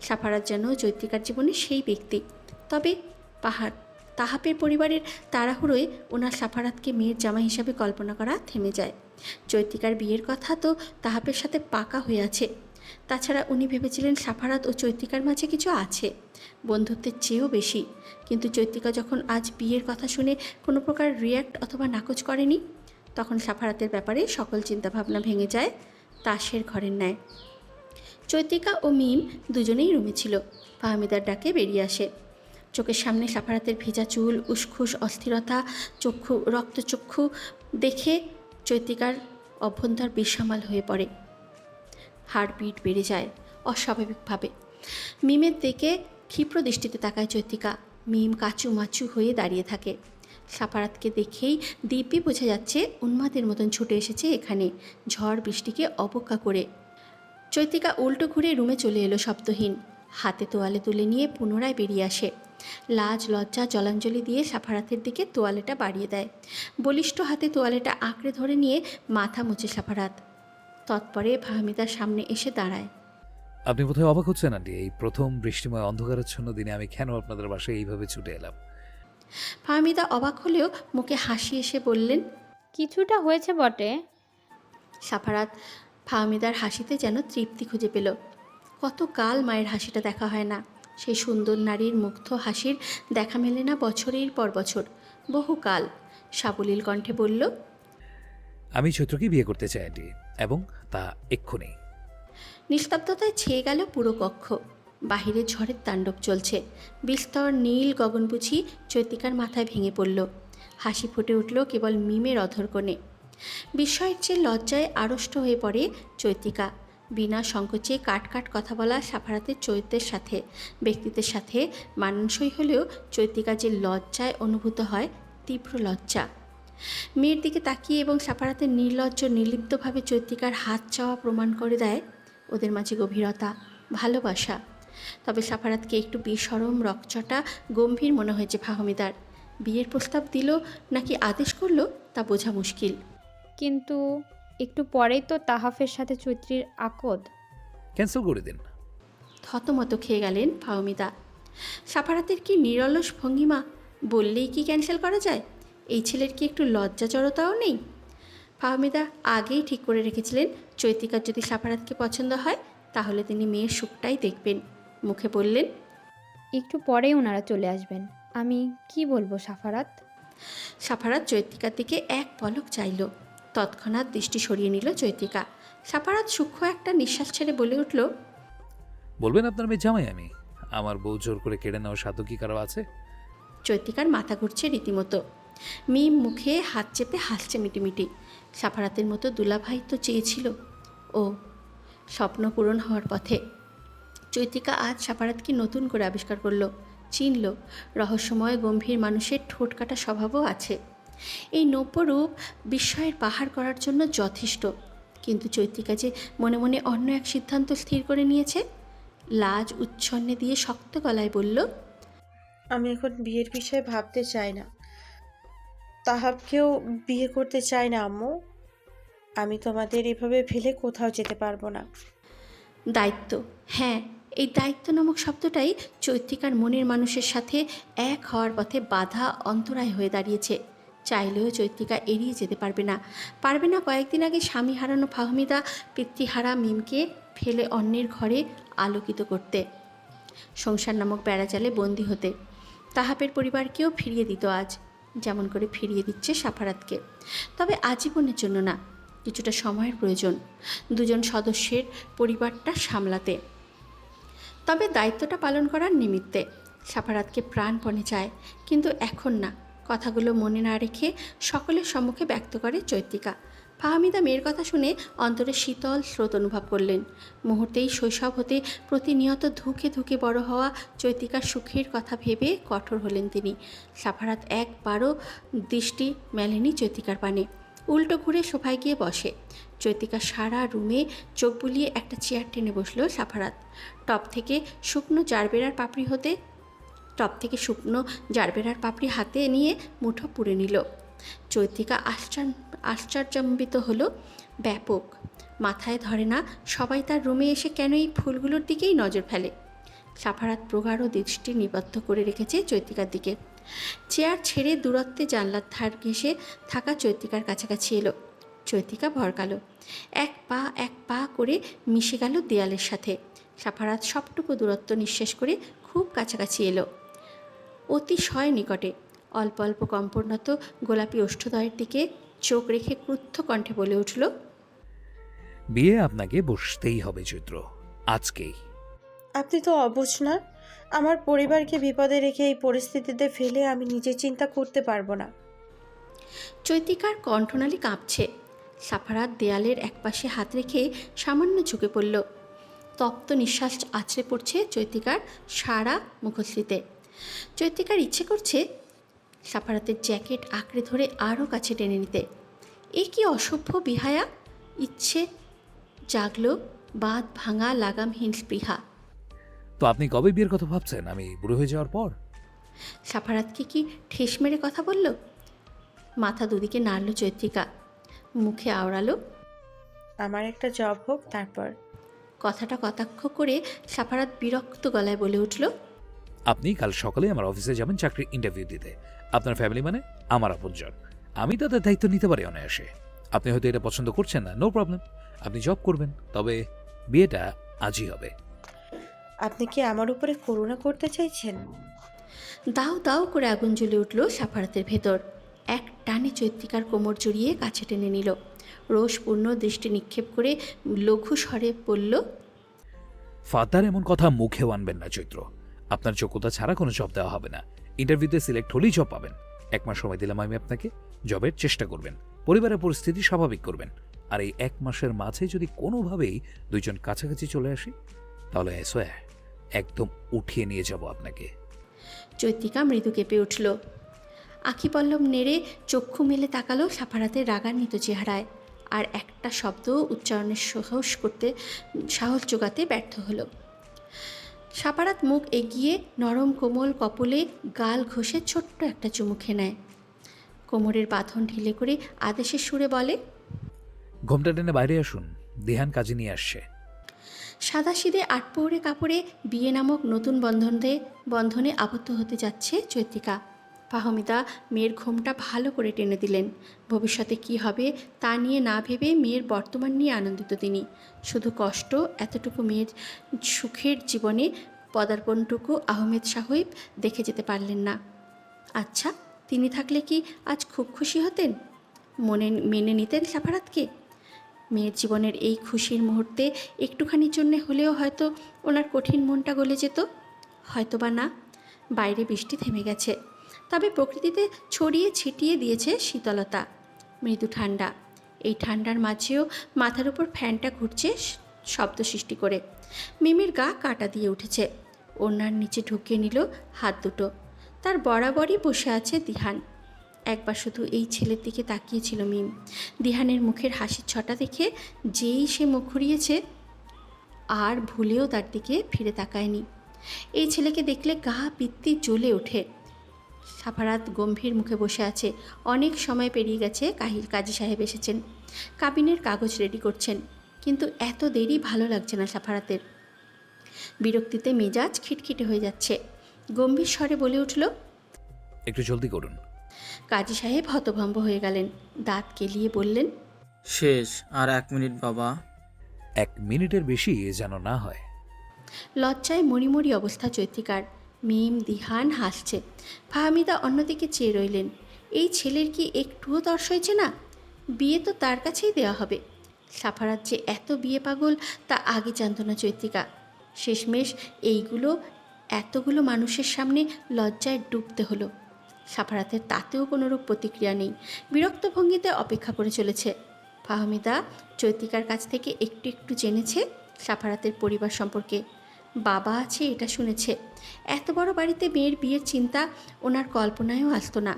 সাফারাত যেন চৈত্রিকার জীবনে সেই ব্যক্তি। তবে তাহাপের পরিবারের তাড়াহুড়োয় ওনার সাফারাতকে মেয়ের জামাই হিসাবে কল্পনা করা থেমে যায়। চৈত্রিকার বিয়ের কথা তো তাহাপের সাথে পাকা হয়ে আছে। তাছাড়া উনি ভেবেছিলেন সাফারাত ও চৈত্রিকার মাঝে কিছু আছে, বন্ধুত্বের চেয়েও বেশি। কিন্তু চৈত্রিকা যখন আজ বিয়ের কথা শুনে কোনো প্রকার রিয়্যাক্ট অথবা নাকচ করেনি, তখন সাফারাতের ব্যাপারে সকল চিন্তাভাবনা ভেঙে যায় তাসের ঘরের ন্যায়। চৈত্রিকা ও মিম দুজনেই রুমে ছিল। ফাহমিদার ডাকে বেরিয়ে আসে। চোখের সামনে সাফারাতের ভেজা চুল, উসখুস অস্থিরতা, রক্তচক্ষু দেখে চৈত্রিকার অভ্যন্তর বেসামাল হয়ে পড়ে। হার্টবিট বেড়ে যায় অস্বাভাবিকভাবে। মিমের দিকে ক্ষিপ্র দৃষ্টিতে তাকায় চৈত্রিকা। মিম কাচুমাচু হয়ে দাঁড়িয়ে থাকে। সাফারাতকে দেখেই দিব্যি বোঝা যাচ্ছে উন্মাদের মতন ছুটে এসেছে এখানে, ঝড় বৃষ্টিকে অবজ্ঞা করে। চৈত্রিকা উল্টো ঘুরে রুমে চলে এলো শব্দহীন। হাতে তোয়ালে তুলে নিয়ে পুনরায় বেরিয়ে আসে। লাজ লজ্জা জলাঞ্জলি দিয়ে সাফারাতের দিকে তোয়ালেটা বাড়িয়ে দেয়। বলিষ্ঠ হাতে তোয়ালেটা আঁকড়ে ধরে নিয়ে মাথা মুছে সাফারাত। তৎপরে ফাহমিদার সামনে এসে দাঁড়ায়। আপনি বোধহয় অবাক হচ্ছেন আন্টি, এই প্রথম বৃষ্টিময় অন্ধকারাচ্ছন্ন দিনে আমি কেন আপনাদের বাসায় এইভাবে ছুটে এলাম। ফাহমিদা অবাক হলেও মুখে হাসি এসে বললেন, কিছুটা হয়েছে বটে। সাফারাত ফাহমিদার হাসিতে যেন তৃপ্তি খুঁজে পেল। কতকাল মায়ের হাসিটা দেখা হয় না। সেই সুন্দর নারীর মুগ্ধ হাসির দেখা মেলে না বছরের পর বছর, বহুকাল। সাবলীল কণ্ঠে বলল, আমি চৈত্রকে বিয়ে করতে চাই আন্টি, এবং তা এক্ষুনি। নিস্তব্ধতায় ছেয়ে গেল পুরো কক্ষ। বাহিরে ঝড়ের তাণ্ডব চলছে। বিস্তর নীল গগনবুঝি চৈত্রিকার মাথায় ভেঙে পড়ল। হাসি ফুটে উঠল কেবল মিমের অধরকোণে। বিস্ময়ের চেয়ে লজ্জায় আড়ষ্ট হয়ে পড়ে চৈত্রিকা। বিনা সংকোচে কাট কথা বলা সাফারাতের চরিত্রের সাথে, ব্যক্তিত্বের সাথে মানানসই হলেও চৈত্রিকা যে লজ্জায় অনুভূত হয়, তীব্র লজ্জা। মেয়ের দিকে তাকিয়ে এবং সাফারাতের নির্লজ্জ নির্লিপ্তভাবে চৈত্রিকার হাত চাওয়া প্রমাণ করে দেয় ওদের মাঝে গভীরতা, ভালোবাসা। তবে সাফারাতকে একটু বেশরম, রকচটা, গম্ভীর মনে হয়েছে ফাহমিদার। বিয়ের প্রস্তাব দিল নাকি আদেশ করলো তা বোঝা মুশকিল। কিন্তু একটু পরেই তো তাহাফের সাথে চৈত্রীর আকদ। ক্যান্সেল করে দিন। থতমত খেয়ে গেলেন ফাহমিদা। সাফারাতের কি নিরলস ভঙ্গিমা! বললেই কি ক্যান্সেল করা যায়? এই ছেলের কি একটু লজ্জা জড়তাও নেই? ফাহমিদা আগেই ঠিক করে রেখেছিলেন চৈত্রিকার যদি সাফারাতকে পছন্দ হয় তাহলে তিনি মেয়ের সুখটাই দেখবেন। মুখে বললেন, একটু পরেই ওনারা চলে আসবেন। আমি কি বলবো সাফারাত? সাফারাত চৈত্রিকার দিকে এক পলক চাইল। তৎক্ষণাৎ দৃষ্টি সরিয়ে নিল চৈত্রিকা। সাফারাত সূক্ষ্ম একটা নিঃশ্বাস ছেড়ে বলে উঠল, বলবেন আপনার মেয়ে জামাই আমি? আমার বউ জোর করে কেড়ে নেওয়ার সাধ্য কি কারো আছে? চৈত্রিকার মাথা ঘুরছে রীতিমতো। মিম মুখে হাত চেপে হাসছে মিটিমিটি। সাফারাতের মতো দুলাভাই তো চেয়েছিল ও। স্বপ্ন পূরণ হওয়ার পথে। চৈত্রিকা আজ সাফারাতকে নতুন করে আবিষ্কার করলো, চিনল। রহস্যময় গম্ভীর মানুষের ঠোঁট কাটা স্বভাবও আছে। এই নব্য রূপ বিস্ময়ের পাহাড় করার জন্য যথেষ্ট। কিন্তু চৈত্রিকা যে মনে মনে অন্য এক সিদ্ধান্ত স্থির করে নিয়েছে। লাজ উচ্ছন্নে দিয়ে শক্ত গলায় বলল, আমি এখন বিয়ের বিষয়ে ভাবতে চাই না। তাহাবকেও বিয়ে করতে চাই না আম্মু। আমি তোমাদের এভাবে ফেলে কোথাও যেতে পারবো না। দায়িত্ব, হ্যাঁ, এই দায়িত্ব নামক শব্দটাই চৈত্রিকার মনের মানুষের সাথে এক হওয়ার পথে বাধা, অন্তরায় হয়ে দাঁড়িয়েছে। চাইলেও চৈত্রিকা এড়িয়ে যেতে পারবে না। কয়েকদিন আগে স্বামী হারানো ফাহমিদা পিতৃহারা মিমকে ফেলে অন্যের ঘরে আলোকিত করতে, সংসার নামক বেড়াজালে বন্দী হতে। তাহাপের পরিবারকেও ফিরিয়ে দিত আজ। যেমন করে ফিরিয়ে দিচ্ছে সাফারাতকে। তবে আজীবনের জন্য না, কিছুটা সময়ের প্রয়োজন দুজন সদস্যের পরিবারটা সামলাতে। তবে দায়িত্বটা পালন করার নিমিত্তে সাফারাতকে প্রাণপণে চায়, কিন্তু এখন না। কথাগুলো মনে না রেখে সকলের সম্মুখে ব্যক্ত করে চৈত্রিকা। ফাহমিদা মেয়ের কথা শুনে অন্তরে শীতল স্রোত অনুভব করলেন। মুহূর্তেই শৈশব হতে প্রতিনিয়ত ধুকে ধুকে বড় হওয়া চৈত্রিকার সুখের কথা ভেবে কঠোর হলেন তিনি। সাফারাত একবারও দৃষ্টি মেলেনি চৈত্রিকার পানে, উল্টো ঘুরে সোফায় গিয়ে বসে। চৈত্রিকা সারা রুমে চোখ বুলিয়ে একটা চেয়ার টেনে বসলো সাফারাত। টপ থেকে শুকনো জারবেরার পাপড়ি হাতে নিয়ে মুঠো পুড়ে নিল। চৈত্রিকা আশ্চর্যান্বিত হলো ব্যাপক। মাথায় ধরে না সবাই তার রুমে এসে কেন এই ফুলগুলোর দিকেই নজর ফেলে। সাফারাত প্রগাঢ় দৃষ্টি নিবদ্ধ করে রেখেছে চৈত্রিকার দিকে। চেয়ার ছেড়ে দূরত্বে জানলার ধার ঘেঁষে থাকা চৈত্রিকার কাছাকাছি এলো। চৈত্রিকা ভরকালো, এক পা করে মিশে গেল দেয়ালের সাথে। সাফারাত সবটুকু দূরত্ব নিঃশেষ করে খুব কাছাকাছি এলো, অতিশয় নিকটে। অল্প অল্প কম্পনত গোলাপি ওষ্ঠদয়ের দিকে চোখ রেখে ক্রুদ্ধ কণ্ঠে বলে উঠল, বিয়ে আপনাকে বসতেই হবে চৈত্র, আজকেই। আপনি তো অবুঝ না। আমার পরিবারকে বিপদে রেখে এই পরিস্থিতিতে ফেলে আমি নিজে চিন্তা করতে পারবো না। চৈত্রিকার কণ্ঠনালী কাঁপছে। সাফারাত দেয়ালের একপাশে হাত রেখে সামান্য ঝুঁকে পড়ল। তপ্ত নিঃশ্বাস আছড়ে পড়ছে চৈত্রিকার সারা মুখশ্রীতে। চৈত্রিকার ইচ্ছে করছে সাফারাতের জ্যাকেট আঁকড়ে ধরে আরও কাছে টেনে নিতে। এ কি অসভ্য বিহায়া! ইচ্ছে জাগল বাঁধ ভাঙা লাগামহীন স্পৃহা। তো আপনি কবে বিয়ের কথা ভাবছেন? আমি বুড়ো হয়ে যাওয়ার পর? সাফারাতকে কি ঠেস মেরে কথা বলল? মাথা দুদিকে নাড়ল চৈত্রিকা, মুখে আওড়ালো, আমার একটা জব হোক তারপর। কথাটা কটাক্ষ করে সাফারাত বিরক্ত গলায় বলে উঠল, আপনি কাল সকালে আমার অফিসে যাবেন চাকরির ইন্টারভিউ দিতে। আপনার ফ্যামিলি মানে আমার আপনজন, আমি তাদের দায়িত্ব নিতে পারি অনায়াসে। আপনি হয়তো এটা পছন্দ করছেন না, নো প্রবলেম, আপনি জব করবেন, তবে বিয়েটা আজই হবে। আপনি কি আমার উপরে করুণা করতে চাইছেন? দাউ দাউ করে আগুন জ্বলে উঠল সাফারাতের ভেতর। এক টানে চৈত্রিকার কোমর জড়িয়ে কাছে টেনে নিল। রোষপূর্ণ দৃষ্টি নিক্ষেপ করে লঘু স্বরে বলল, ফাদার এমন কথা মুখেও আনবেন না চৈত্র। আপনার যোগ্যতা ছাড়া কোনো জব দেওয়া হবে না। ইন্টারভিউতে সিলেক্ট হলেই জব পাবেন। 1 মাস সময় দিলাম আমি আপনাকে, জবের চেষ্টা করবেন, পরিবারের পরিস্থিতি স্বাভাবিক করবেন। আর এই 1 মাসের মাঝে যদি কোনোভাবেই দুইজন কাছাকাছি চলে আসি, তাহলে একদম উঠিয়ে নিয়ে যাব আপনাকে। চৈত্রিকা মৃদু কেঁপে উঠল। আখি পল্লব নেড়ে চক্ষু মেলে তাকালো সাফারাতের রাগান্বিত চেহারায়, আর একটা শব্দ উচ্চারণের সাহস জোগাতে ব্যর্থ হলো। সাফারাত মুখ এগিয়ে নরম কোমল কপলে গাল ঘষে ছোট্ট একটা চুমু খেয়ে নেয়। কোমরের বাঁধন ঢিলে করে আদেশের সুরে বলে, ঘোমটা টেনে বাইরে আসুন, দিহান কাজে নিয়ে আসছে। সাদাসিধে আটপৌরে কাপড়ে বিয়ে নামক নতুন বন্ধনে আবদ্ধ হতে যাচ্ছে চৈত্রিকা। ফাহমিদা মেয়ের ঘোমটা ভালো করে টেনে দিলেন। ভবিষ্যতে কি হবে তা নিয়ে না ভেবে মেয়ের বর্তমান নিয়ে আনন্দিত তিনি। শুধু কষ্ট এতটুকু মেয়ের সুখের জীবনে পদার্পণটুকু আহমেদ সাহেব দেখে যেতে পারলেন না। আচ্ছা, তিনি থাকলে কি আজ খুব খুশি হতেন? মেনে নিতেন সাফারাতকে? মেয়ের জীবনের এই খুশির মুহূর্তে একটুখানির জন্যে হলেও হয়তো ওনার কঠিন মনটা গলে যেত, হয়তো বা না। বাইরে বৃষ্টি থেমে গেছে, তবে প্রকৃতিতে ছড়িয়ে ছিটিয়ে দিয়েছে শীতলতা, মৃদু ঠান্ডা। এই ঠান্ডার মাঝেও মাথার উপর ফ্যানটা ঘুরছে শব্দ সৃষ্টি করে। মিমির গা কাটা দিয়ে উঠেছে। ওনার নিচে ঢুকিয়ে নিল হাত দুটো। তার বরাবরই বসে আছে দিহান। একবার শুধু এই ছেলের দিকে তাকিয়েছিল মিম। দিহানের মুখের হাসির ছটা দেখে যেই সে মুখ ঘুরিয়েছে, আর ভুলেও তার দিকে ফিরে তাকায়নি। এই ছেলেকে দেখলে গা পিত্তি জ্বলে ওঠে। সাফারাত গম্ভীর মুখে বসে আছে। অনেক সময় পেরিয়ে গেছে, কাজী সাহেব এসেছেন, কাবিনের কাগজ রেডি করছেন, কিন্তু এত দেরি ভালো লাগছে না সাফারাতের। বিরক্তিতে মেজাজ খিটখিটে হয়ে যাচ্ছে। গম্ভীর স্বরে বলে উঠল, একটু জলদি করুন। কাজী সাহেব হতভম্ব হয়ে গেলেন, দাঁত কেলিয়ে বললেন, শেষ আর 1 মিনিট বাবা। 1 মিনিটের বেশি যেন না হয়। লজ্জায় মরিমরি অবস্থা চৈত্রিকার। মিম দিহান হাসছে, ফাহমিদা অন্যদিকে চেয়ে রইলেন। এই ছেলের কি একটুও তর্স হয়েছে না? বিয়ে তো তার কাছেই দেওয়া হবে। সাফারাত যে এত বিয়ে পাগল তা আগে জানত না চৈত্রিকা। শেষমেশ এতগুলো মানুষের সামনে লজ্জায় ডুবতে হলো। সাফারাতের তাতেও কোনোরূপ প্রতিক্রিয়া নেই, বিরক্ত ভঙ্গিতে অপেক্ষা করে চলেছে। ফাহমিদা চৈত্রিকার কাছ থেকে একটু একটু জেনেছে সাফারাতের পরিবার সম্পর্কে। বাবা আছে এটা শুনেছে। এত বড় বাড়িতে মেয়ের বিয়ের চিন্তা ওনার কল্পনায়ও আসতো না।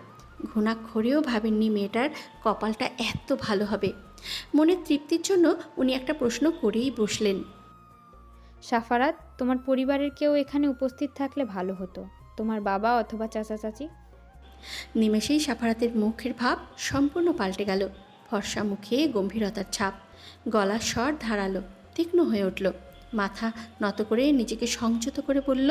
ঘুণাক্ষরেও ভাবেননি মেয়েটার কপালটা এত ভালো হবে। মনের তৃপ্তির জন্য উনি একটা প্রশ্ন করেই বসলেন। সাফারাত, তোমার পরিবারের কেউ এখানে উপস্থিত থাকলে ভালো হতো, তোমার বাবা অথবা চাচা চাচি। নিমেষেই সাফারাতের মুখের ভাব সম্পূর্ণ পাল্টে গেল। ফর্সা মুখে গম্ভীরতার ছাপ, গলার স্বর ধারালো, তীক্ষ্ণ হয়ে উঠল। মাথা নত করে নিজেকে সংযত করে বলল,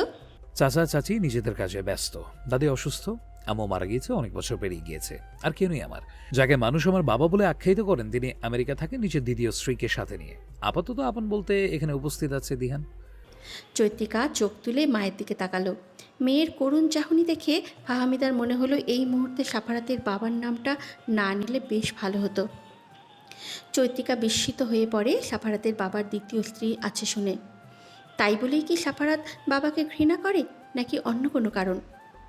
চাচা চাচি নিজেদের কাজে ব্যস্ত, দাদি অসুস্থ, আম্মু মারা গিয়েছে, অনেক বছর পেরিয়ে গিয়েছে। আর কেউ নেই আমার, যাকে মানুষ আমার বাবা বলে আখ্যায়িত করেন, তিনি আমেরিকা থাকেন নিজের দ্বিতীয় স্ত্রীকে সাথে নিয়ে। আপাতত আপন বলতে এখানে উপস্থিত আছে দিহান। চৈত্রিকা চোখ তুলে মায়ের দিকে তাকালো। মেয়ের করুণ চাহনি দেখে ফাহমিদার মনে হলো এই মুহূর্তে সাফারাতের বাবার নামটা না নিলে বেশ ভালো হতো। চৈত্রিকা বিস্মিত হয়ে পড়ে সাফারাতের বাবার দ্বিতীয় স্ত্রী আছে শুনে। তাই বলেই কি সাফারাত বাবাকে ঘৃণা করে, নাকি অন্য কোনো কারণ?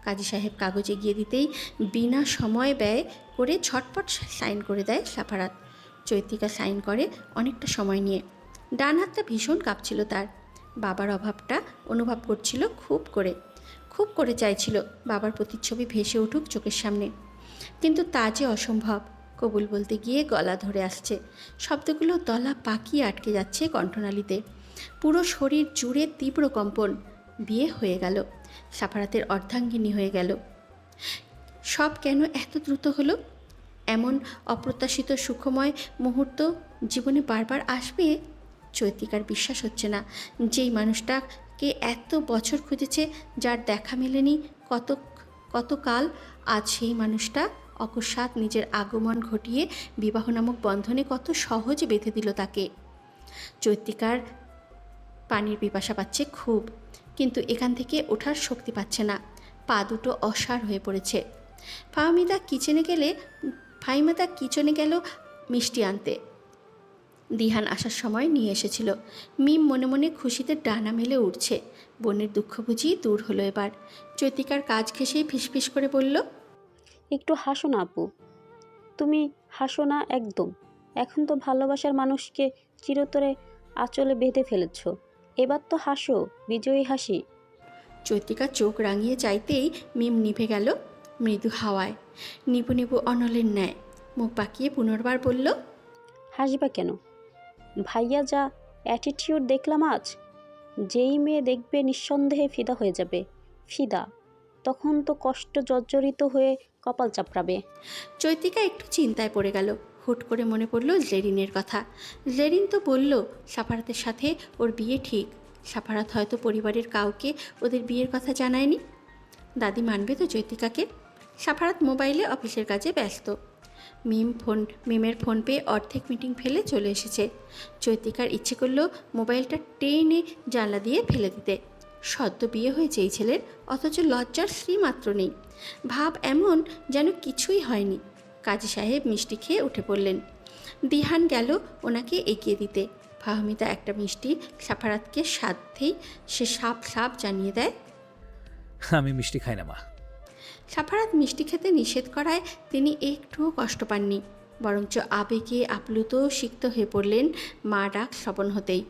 কাজী সাহেব কাগজ এগিয়ে দিতেই বিনা সময় ব্যয় করে ঝটপট সাইন করে দেয় সাফারাত। চৈত্রিকা সাইন করে অনেকটা সময় নিয়ে। ডান হাতটা ভীষণ কাঁপছিল তার। বাবার অভাবটা অনুভব করছিল খুব করে চাইছিল বাবার প্রতিচ্ছবি ভেসে উঠুক চোখের সামনে। কিন্তু তা যে অসম্ভব। কবুল বলতে গিয়ে গলা ধরে আসছে, শব্দগুলো দলা পাকিয়ে আটকে যাচ্ছে কণ্ঠনালীতে। পুরো শরীর জুড়ে তীব্র কম্পন। বিয়ে হয়ে গেল, সাফারাতের অর্ধাঙ্গিনী হয়ে গেল। সব কেন এত দ্রুত হলো? এমন অপ্রত্যাশিত সুখময় মুহূর্ত জীবনে বারবার আসবে? চৈত্রিকার বিশ্বাস হচ্ছে না। যেই মানুষটাকে এত বছর খুঁজেছে, যার দেখা মেলেনি কতকাল, আজ সেই মানুষটা অকস্মাৎ নিজের আগমন ঘটিয়ে বিবাহ নামক বন্ধনে কত সহজে বেঁধে দিল তাকে। চৈত্রিকার পানির পিপাসা পাচ্ছে খুব, কিন্তু এখান থেকে ওঠার শক্তি পাচ্ছে না। পা দুটো অসাড় হয়ে পড়েছে। ফাহমিদা কিচেনে গেল মিষ্টি আনতে। দিহান আসার সময় নিয়ে এসেছিল। মিম মনে মনে খুশিতে ডানা মেলে উঠছে। বোনের দুঃখ বুঝি দূর হলো এবার। চৈত্রিকার কাজ ঘেঁষেই ফিসফিস করে বলল, একটু হাসো না আপু, তুমি হাসো না একদম। এখন তো ভালোবাসার মানুষকে চিরতরে আঁচলে বেঁধে ফেলেছ, এবার তো হাসো, বিজয়ী হাসি। চৈত্রিকা চোখ রাঙিয়ে চাইতেই মিম নিভে গেল মৃদু হাওয়ায়। নিবু নিবু অনলের ন্যায় মুখ বাঁকিয়ে পুনর্বার বলল, হাসবা কেন? ভাইয়া যা অ্যাটিটিউড দেখলাম আজ, যেই মেয়ে দেখবে নিঃসন্দেহে ফিদা হয়ে যাবে। ফিদা তখন তো কষ্ট জর্জরিত হয়ে কপাল চাপড়াবে। চৈত্রিকা একটু চিন্তায় পড়ে গেল। হুট করে মনে পড়ল জেরিনের কথা। জেরিন তো বলল সাফারাতের সাথে ওর বিয়ে ঠিক। সাফারাত হয়তো পরিবারের কাউকে ওদের বিয়ের কথা জানায়নি। দাদি মানবে তো চৈত্রিকাকে? সাফারাত মোবাইলে অফিসের কাজে ব্যস্ত। মিমের ফোন পেয়ে অর্ধেক মিটিং ফেলে চলে এসেছে। চৈত্রিকার ইচ্ছে করল মোবাইলটা টেনে জানলা দিয়ে ফেলে দিতে। সদ্য বিয়ে হয়েছে এই ছেলের, অথচ লজ্জার শ্রী মাত্র নেই। ভাব এমন যেন কিছুই হয়নি। কাজী সাহেব মিষ্টি খেয়ে উঠে পড়লেন। দিহান গেল ওনাকে এগিয়ে দিতে। ফাহমিদা একটা মিষ্টি সাফারাতকে সাধ্যেই সে সাপ জানিয়ে দেয়, আমি মিষ্টি খাই না মা। সাফারাত মিষ্টি খেতে নিষেধ করায় তিনি একটুও কষ্ট পাননি, বরঞ্চ আবেগে আপ্লুত সিক্ত হয়ে পড়লেন মা ডাক শ্রবণ হতেই।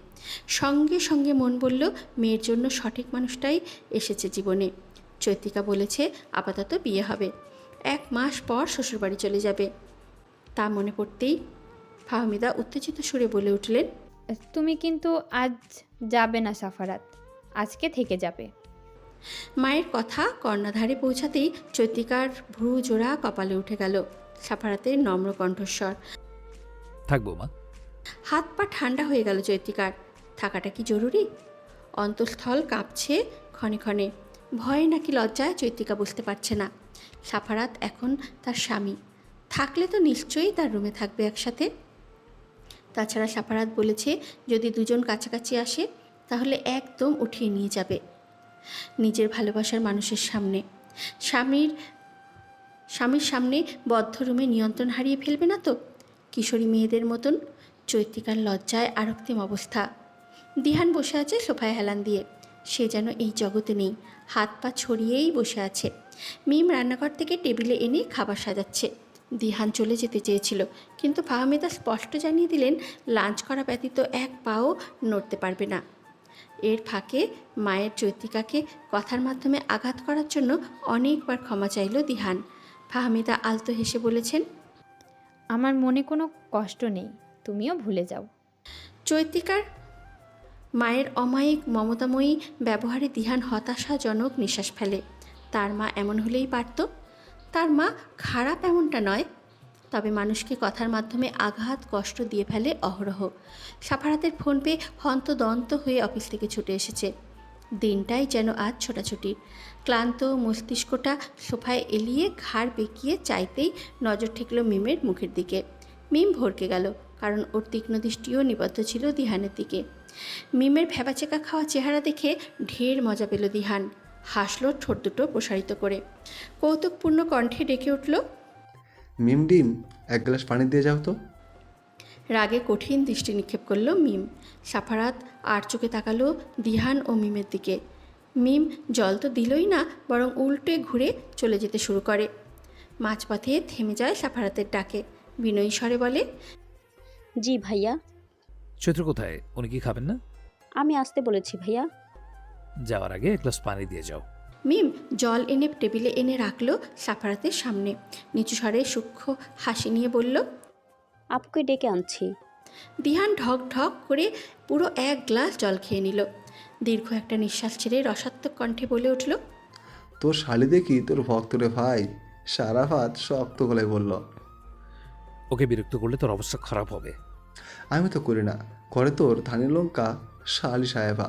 সঙ্গে সঙ্গে মন বলল মেয়ের জন্য সঠিক মানুষটাই এসেছে জীবনে। চৈত্রিকা বলেছে আপাতত বিয়ে হবে, 1 মাস পর শ্বশুরবাড়ি চলে যাবে। তা মনে পড়তেই ফাহমিদা উত্তেজিত সুরে বলে উঠলেন, তুমি কিন্তু আজ যাবে না সাফারাত, আজকে থেকে যাবে। মায়ের কথা কর্ণাধারে পৌঁছাতেই চৈত্রিকার ভ্রু জোড়া কপালে উঠে গেল। সাফারাতের নম্র কণ্ঠস্বর। থাকবো মা। হাত পা ঠান্ডা হয়ে গেল চৈত্রিকার। থাকাটা কি জরুরি? অন্তঃস্থল কাঁপছে ক্ষণে ক্ষণে। ভয়ে নাকি লজ্জায় চৈত্রিকা বুঝতে পারছে না। সাফারাত এখন তার স্বামী, থাকলে তো নিশ্চয়ই তার রুমে থাকবে একসাথে। তাছাড়া সাফারাত বলেছে যদি দুজন কাছাকাছি আসে তাহলে একদম উঠিয়ে নিয়ে যাবে নিজের ভালোবাসার মানুষের সামনে। স্বামীর সামনে বদ্ধ রুমে নিয়ন্ত্রণ হারিয়ে ফেলবে না তো? কিশোরী মেয়েদের মতন। চৈত্রিকার লজ্জায় আরক্তিম অবস্থা। দিহান বসে আছে সোফায় হেলান দিয়ে। সে যেন এই জগতে নেই, হাত পা ছড়িয়েই বসে আছে। মিম রান্নাঘর থেকে টেবিলে এনে খাবার সাজাচ্ছে। দিহান চলে যেতে চেয়েছিল, কিন্তু ফাহমিদা স্পষ্ট জানিয়ে দিলেন লাঞ্চ করা ব্যতীত এক পাও নড়তে পারবে না। এর ফাঁকে মায়ের চৈত্রিকাকে কথার মাধ্যমে আঘাত করার জন্য অনেকবার ক্ষমা চাইল দিহান। ফাহমিদা আলতো হেসে বলেছেন, আমার মনে কোনো কষ্ট নেই, তুমিও ভুলে যাও। চৈত্রিকার মায়ের অমায়িক মমতাময়ী ব্যবহারে দিহান হতাশাজনক নিঃশ্বাস ফেলে। তার মা এমন হলেই পারত। তার মা খারাপ এমনটা নয়, তবে মানুষকে কথার মাধ্যমে আঘাত কষ্ট দিয়ে ফেলে অহরহ। সাফারাতের ফোন পেয়ে হন্তদন্ত হয়ে অফিস থেকে ছুটে এসেছে। দিনটাই যেন আজ ছোটাছুটি। ক্লান্ত মস্তিষ্কটা সোফায় এলিয়ে ঘাড় বেঁকিয়ে চাইতেই নজর ঠেকল মিমের মুখের দিকে। মিম ভরকে গেল, কারণ ওর তীক্ষ্ণ দৃষ্টিও নিবদ্ধ ছিল দিহানের দিকে। মিমের ভ্যাবাচেকা খাওয়া চেহারা দেখে ঢের মজা পেল দিহান। হাসল ঠোঁট দুটো প্রসারিত করে। কৌতুকপূর্ণ কণ্ঠে ডেকে উঠল, মিম ডিম, এক গ্লাস পানি দিয়ে যাও তো। রাগে কঠিন দৃষ্টি নিক্ষেপ করল মিম। সাফারাত আর চোখে তাকালো দিহান ও মিমের দিকে। মিম জল তো দিলই না, বরং উল্টে ঘুরে চলে যেতে শুরু করে। মাঝপথে থেমে যায় সাফারাতের ডাকে। বিনয়ী স্বরে বলে, জি ভাইয়া। চৈত্র কোথায়? উনি কি খাবেন না? আমি আসতে বলেছি ভাইয়া। যাওয়ার আগে এক গ্লাস পানি দিয়ে যাও। মিম জল এনে টেবিলে এনে রাখলো সাফারাতের সামনে। নিচু স্বরে সূক্ষ্ম হাসি নিয়ে বলল, আপুকে ডেকে আনছি। দিহান ঢক ঢক করে পুরো এক গ্লাস জল খেয়ে নিল। দীর্ঘ একটা নিঃশ্বাস ছেড়ে রসাত্মক কণ্ঠে বলে উঠল, তোর শালি দেখি তোর ভক্তরে ভাই। সারাফাত শক্ত গলায় বলল, ওকে বিরক্ত করলে তোর অবস্থা খারাপ হবে। আমি তো করি না, করে তোর ধানি লঙ্কা শালি সাহেবা।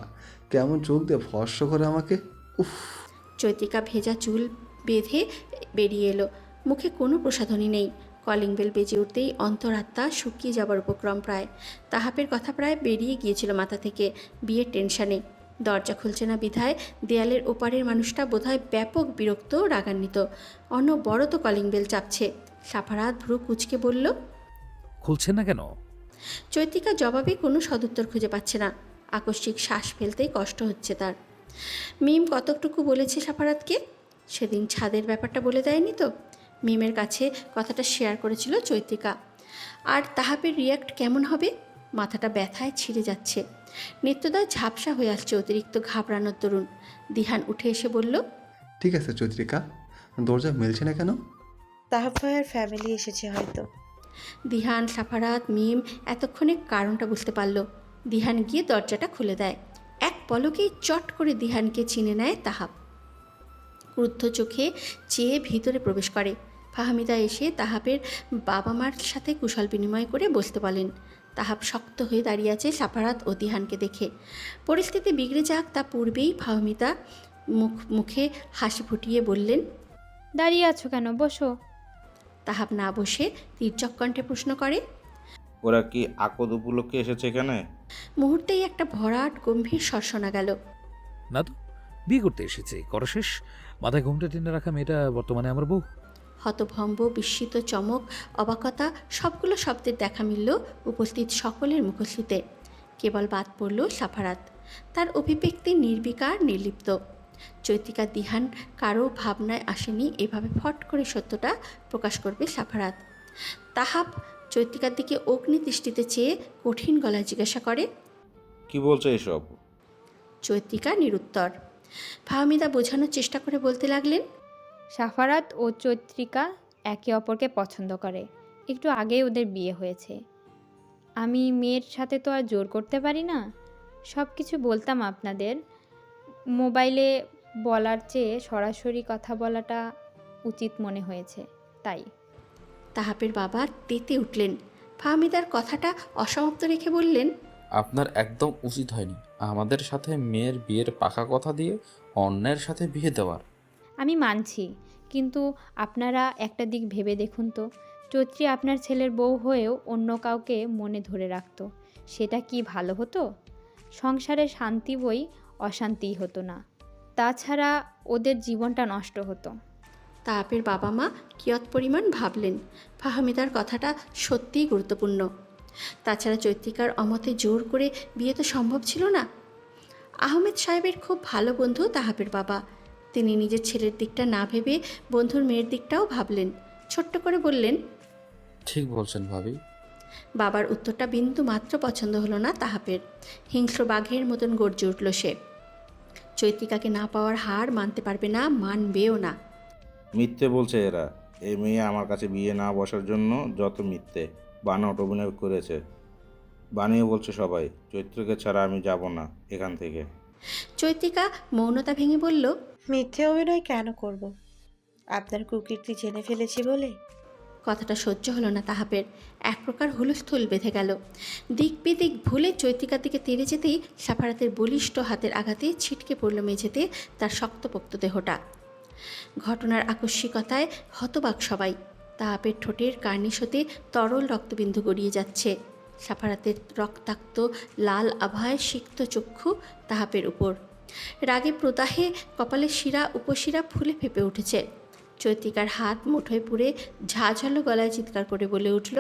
কেমন চোখ দিয়ে ভস্য করে আমাকে। উফ। চৈত্রিকা ভেজা চুল বেঁধে বেরিয়ে এলো। মুখে কোনো প্রসাধনী নেই। কলিং বেল বেজে উঠতেই অন্তরাত্মা শুকিয়ে যাবার উপক্রম প্রায়। তাহাপের কথা প্রায় বেরিয়ে গিয়েছিল মাথা থেকে বিয়ের টেনশানে। দরজা খুলছে না বিধায় দেয়ালের ওপারের মানুষটা বোধহয় ব্যাপক বিরক্ত রাগান্বিত। অনবরত কলিং বেল চাপছে। সাফারাত ভ্রু কুচকে বলল, খুলছেন না কেন? চৈত্রিকা জবাবে কোনো সদুত্তর খুঁজে পাচ্ছে না। আকস্মিক শ্বাস ফেলতেই কষ্ট হচ্ছে তার। মিম কতকটুকু বলেছে সাফারাতকে? সেদিন ছাদের ব্যাপারটা বলে দেয়নি তো? মিমের কাছে কথাটা শেয়ার করেছিল চৈত্রিকা। আর তাহাপের রিয়াক্ট কেমন হবে? মাথাটা ব্যথায় ছিঁড়ে যাচ্ছে। নিত্যদয় ঝাপসা হয়ে আসছে অতিরিক্ত ঘাবড়ানোর দরুন। দিহান উঠে এসে বলল, ঠিক আছে চৈত্রিকা, দরজা মিলছে না কেন? তাহাব ভাইয়ের ফ্যামিলি এসেছে হয়তো। দিহান, সাফারাত, মিম এতক্ষণে কারণটা বুঝতে পারল। দিহান গিয়ে দরজাটা খুলে দেয়। এক পলকেই চট করে দিহানকে চিনে নেয় তাহাব। ক্রুদ্ধ চোখে চেয়ে ভিতরে প্রবেশ করে। ফাহমিদা এসে তাহাবের বাবা মার সাথে কুশল বিনিময় করে বসতে বলেন। তাহাব শক্ত হয়ে দাঁড়িয়ে আছে সাফারাত ও দিহানকে দেখে। পরিস্থিতি বিগড়ে যাক তা পূর্বেই ফাহমিদা মুখে হাসি ফুটিয়ে বললেন, দাঁড়িয়ে আছো কেন, বসো। তাহাব না বসে তীর্যক কণ্ঠে প্রশ্ন করে। ওরা কি আকদ উপলক্ষে এসেছে এখানে? মুহূর্তেই একটা ভরাট গম্ভীর স্বর শোনা গেল। না তো, বিয়ে করতে এসেছে। করা শেষ। মাথায় ঘুমটা টেনে রাখা মেয়েটা বর্তমানে আমার বউ। হতভম্ব, বিস্মিত, চমক, অবাকতা সবগুলো শব্দের দেখা মিলল উপস্থিত সকলের মুখশ্রীতে। কেবল বাদ পড়ল সাফারাত। তার অভিব্যক্তি নির্বিকার, নির্লিপ্ত। চৈত্রিকা, দিহান কারো ভাবনায় আসেনি এভাবে ফট করে সত্যটা প্রকাশ করবে সাফারাত। তাহাব চৈত্রিকার দিকে অগ্নি দৃষ্টিতে চেয়ে কঠিন গলায় জিজ্ঞাসা করে, কি বলছে এসব? চৈত্রিকা নিরুত্তর। ফাহমিদা বোঝানোর চেষ্টা করে বলতে লাগলেন, সাফারাত ও চৈত্রিকা একে অপরকে পছন্দ করে। একটু আগেই ওদের বিয়ে হয়েছে। আমি মেয়ের সাথে তো আর জোর করতে পারি না। সব কিছু বলতাম আপনাদের, মোবাইলে বলার চেয়ে সরাসরি কথা বলাটা উচিত মনে হয়েছে, তাই। তাহাপের বাবা তেতে উঠলেন। ফাহমিদার কথাটা অসমাপ্ত রেখে বললেন, আপনার একদম উচিত হয়নি আমাদের সাথে মেয়ের বিয়ের পাকা কথা দিয়ে অন্যের সাথে বিয়ে দেওয়ার। আমি মানছি, কিন্তু আপনারা একটা দিক ভেবে দেখুন তো, চৈত্রী আপনার ছেলের বউ হয়েও অন্য কাউকে মনে ধরে রাখত, সেটা কি ভালো হতো? সংসারে শান্তি বই অশান্তিই হতো না, তাছাড়া ওদের জীবনটা নষ্ট হতো। তাহাপের বাবা মা কিয়ৎ পরিমাণ ভাবলেন ফাহমিদার কথাটা সত্যিই গুরুত্বপূর্ণ। তাছাড়া চৈত্রিকার অমতে জোর করে বিয়ে তো সম্ভব ছিল না। আহমেদ সাহেবের খুব ভালো বন্ধু তাহাপের বাবা। তিনি নিজের ছেলের দিকটা না ভেবে বন্ধুর মেয়ের দিকটাও ভাবলেন। ছোট্ট করে বললেন, ঠিক বলছেন ভাবি। বাবার উত্তরটা বিন্দু মাত্র পছন্দ হলো না তাহাপের। হিংস্র বাঘের মতন গর্জে উঠল সে। চৈত্রিকাকে না পাওয়ার হার মানতে পারবে না, মানবেও না। মিথ্যে বলছে এরা। এই মেয়ে আমার কাছে বিয়ে না বসার জন্য যত মিথ্যে বানোয়াট অভিনয় করেছে। বানিয়ে বলছে সবাই, চৈত্রকে ছাড়া আমি যাব না এখান থেকে। চৈত্রিকা মৌনতা ভেঙে বলল, মিথ্যে অভিনয় কেন করব? আপনার কুকীর্তি জেনে ফেলেছি বলে। কথাটা সহ্য হলো না তাহাপের। এক প্রকার হুলস্থুল বেঁধে গেল। দিক বিদিক ভুলে চৈত্রিকার দিকে তেড়ে যেতেই সাফারাতের বলিষ্ঠ হাতের আঘাতে ছিটকে পড়ল মেঝেতে তার শক্তপোক্ত দেহটা। ঘটনার আকস্মিকতায় হতবাক সবাই। তাহাপের ঠোঁটের কার্নিশ হতে তরল রক্তবিন্দু গড়িয়ে যাচ্ছে। সাফারাতের রক্তাক্ত লাল আভায় সিক্ত চক্ষু তাহাপের উপর। রাগে প্রদাহে কপালের শিরা উপশিরা ফুলে ফেপে উঠেছে। চৈত্রিকার হাত মুঠোয় পুরে ঝাঝালো গলায় চিৎকার করে বলে উঠল,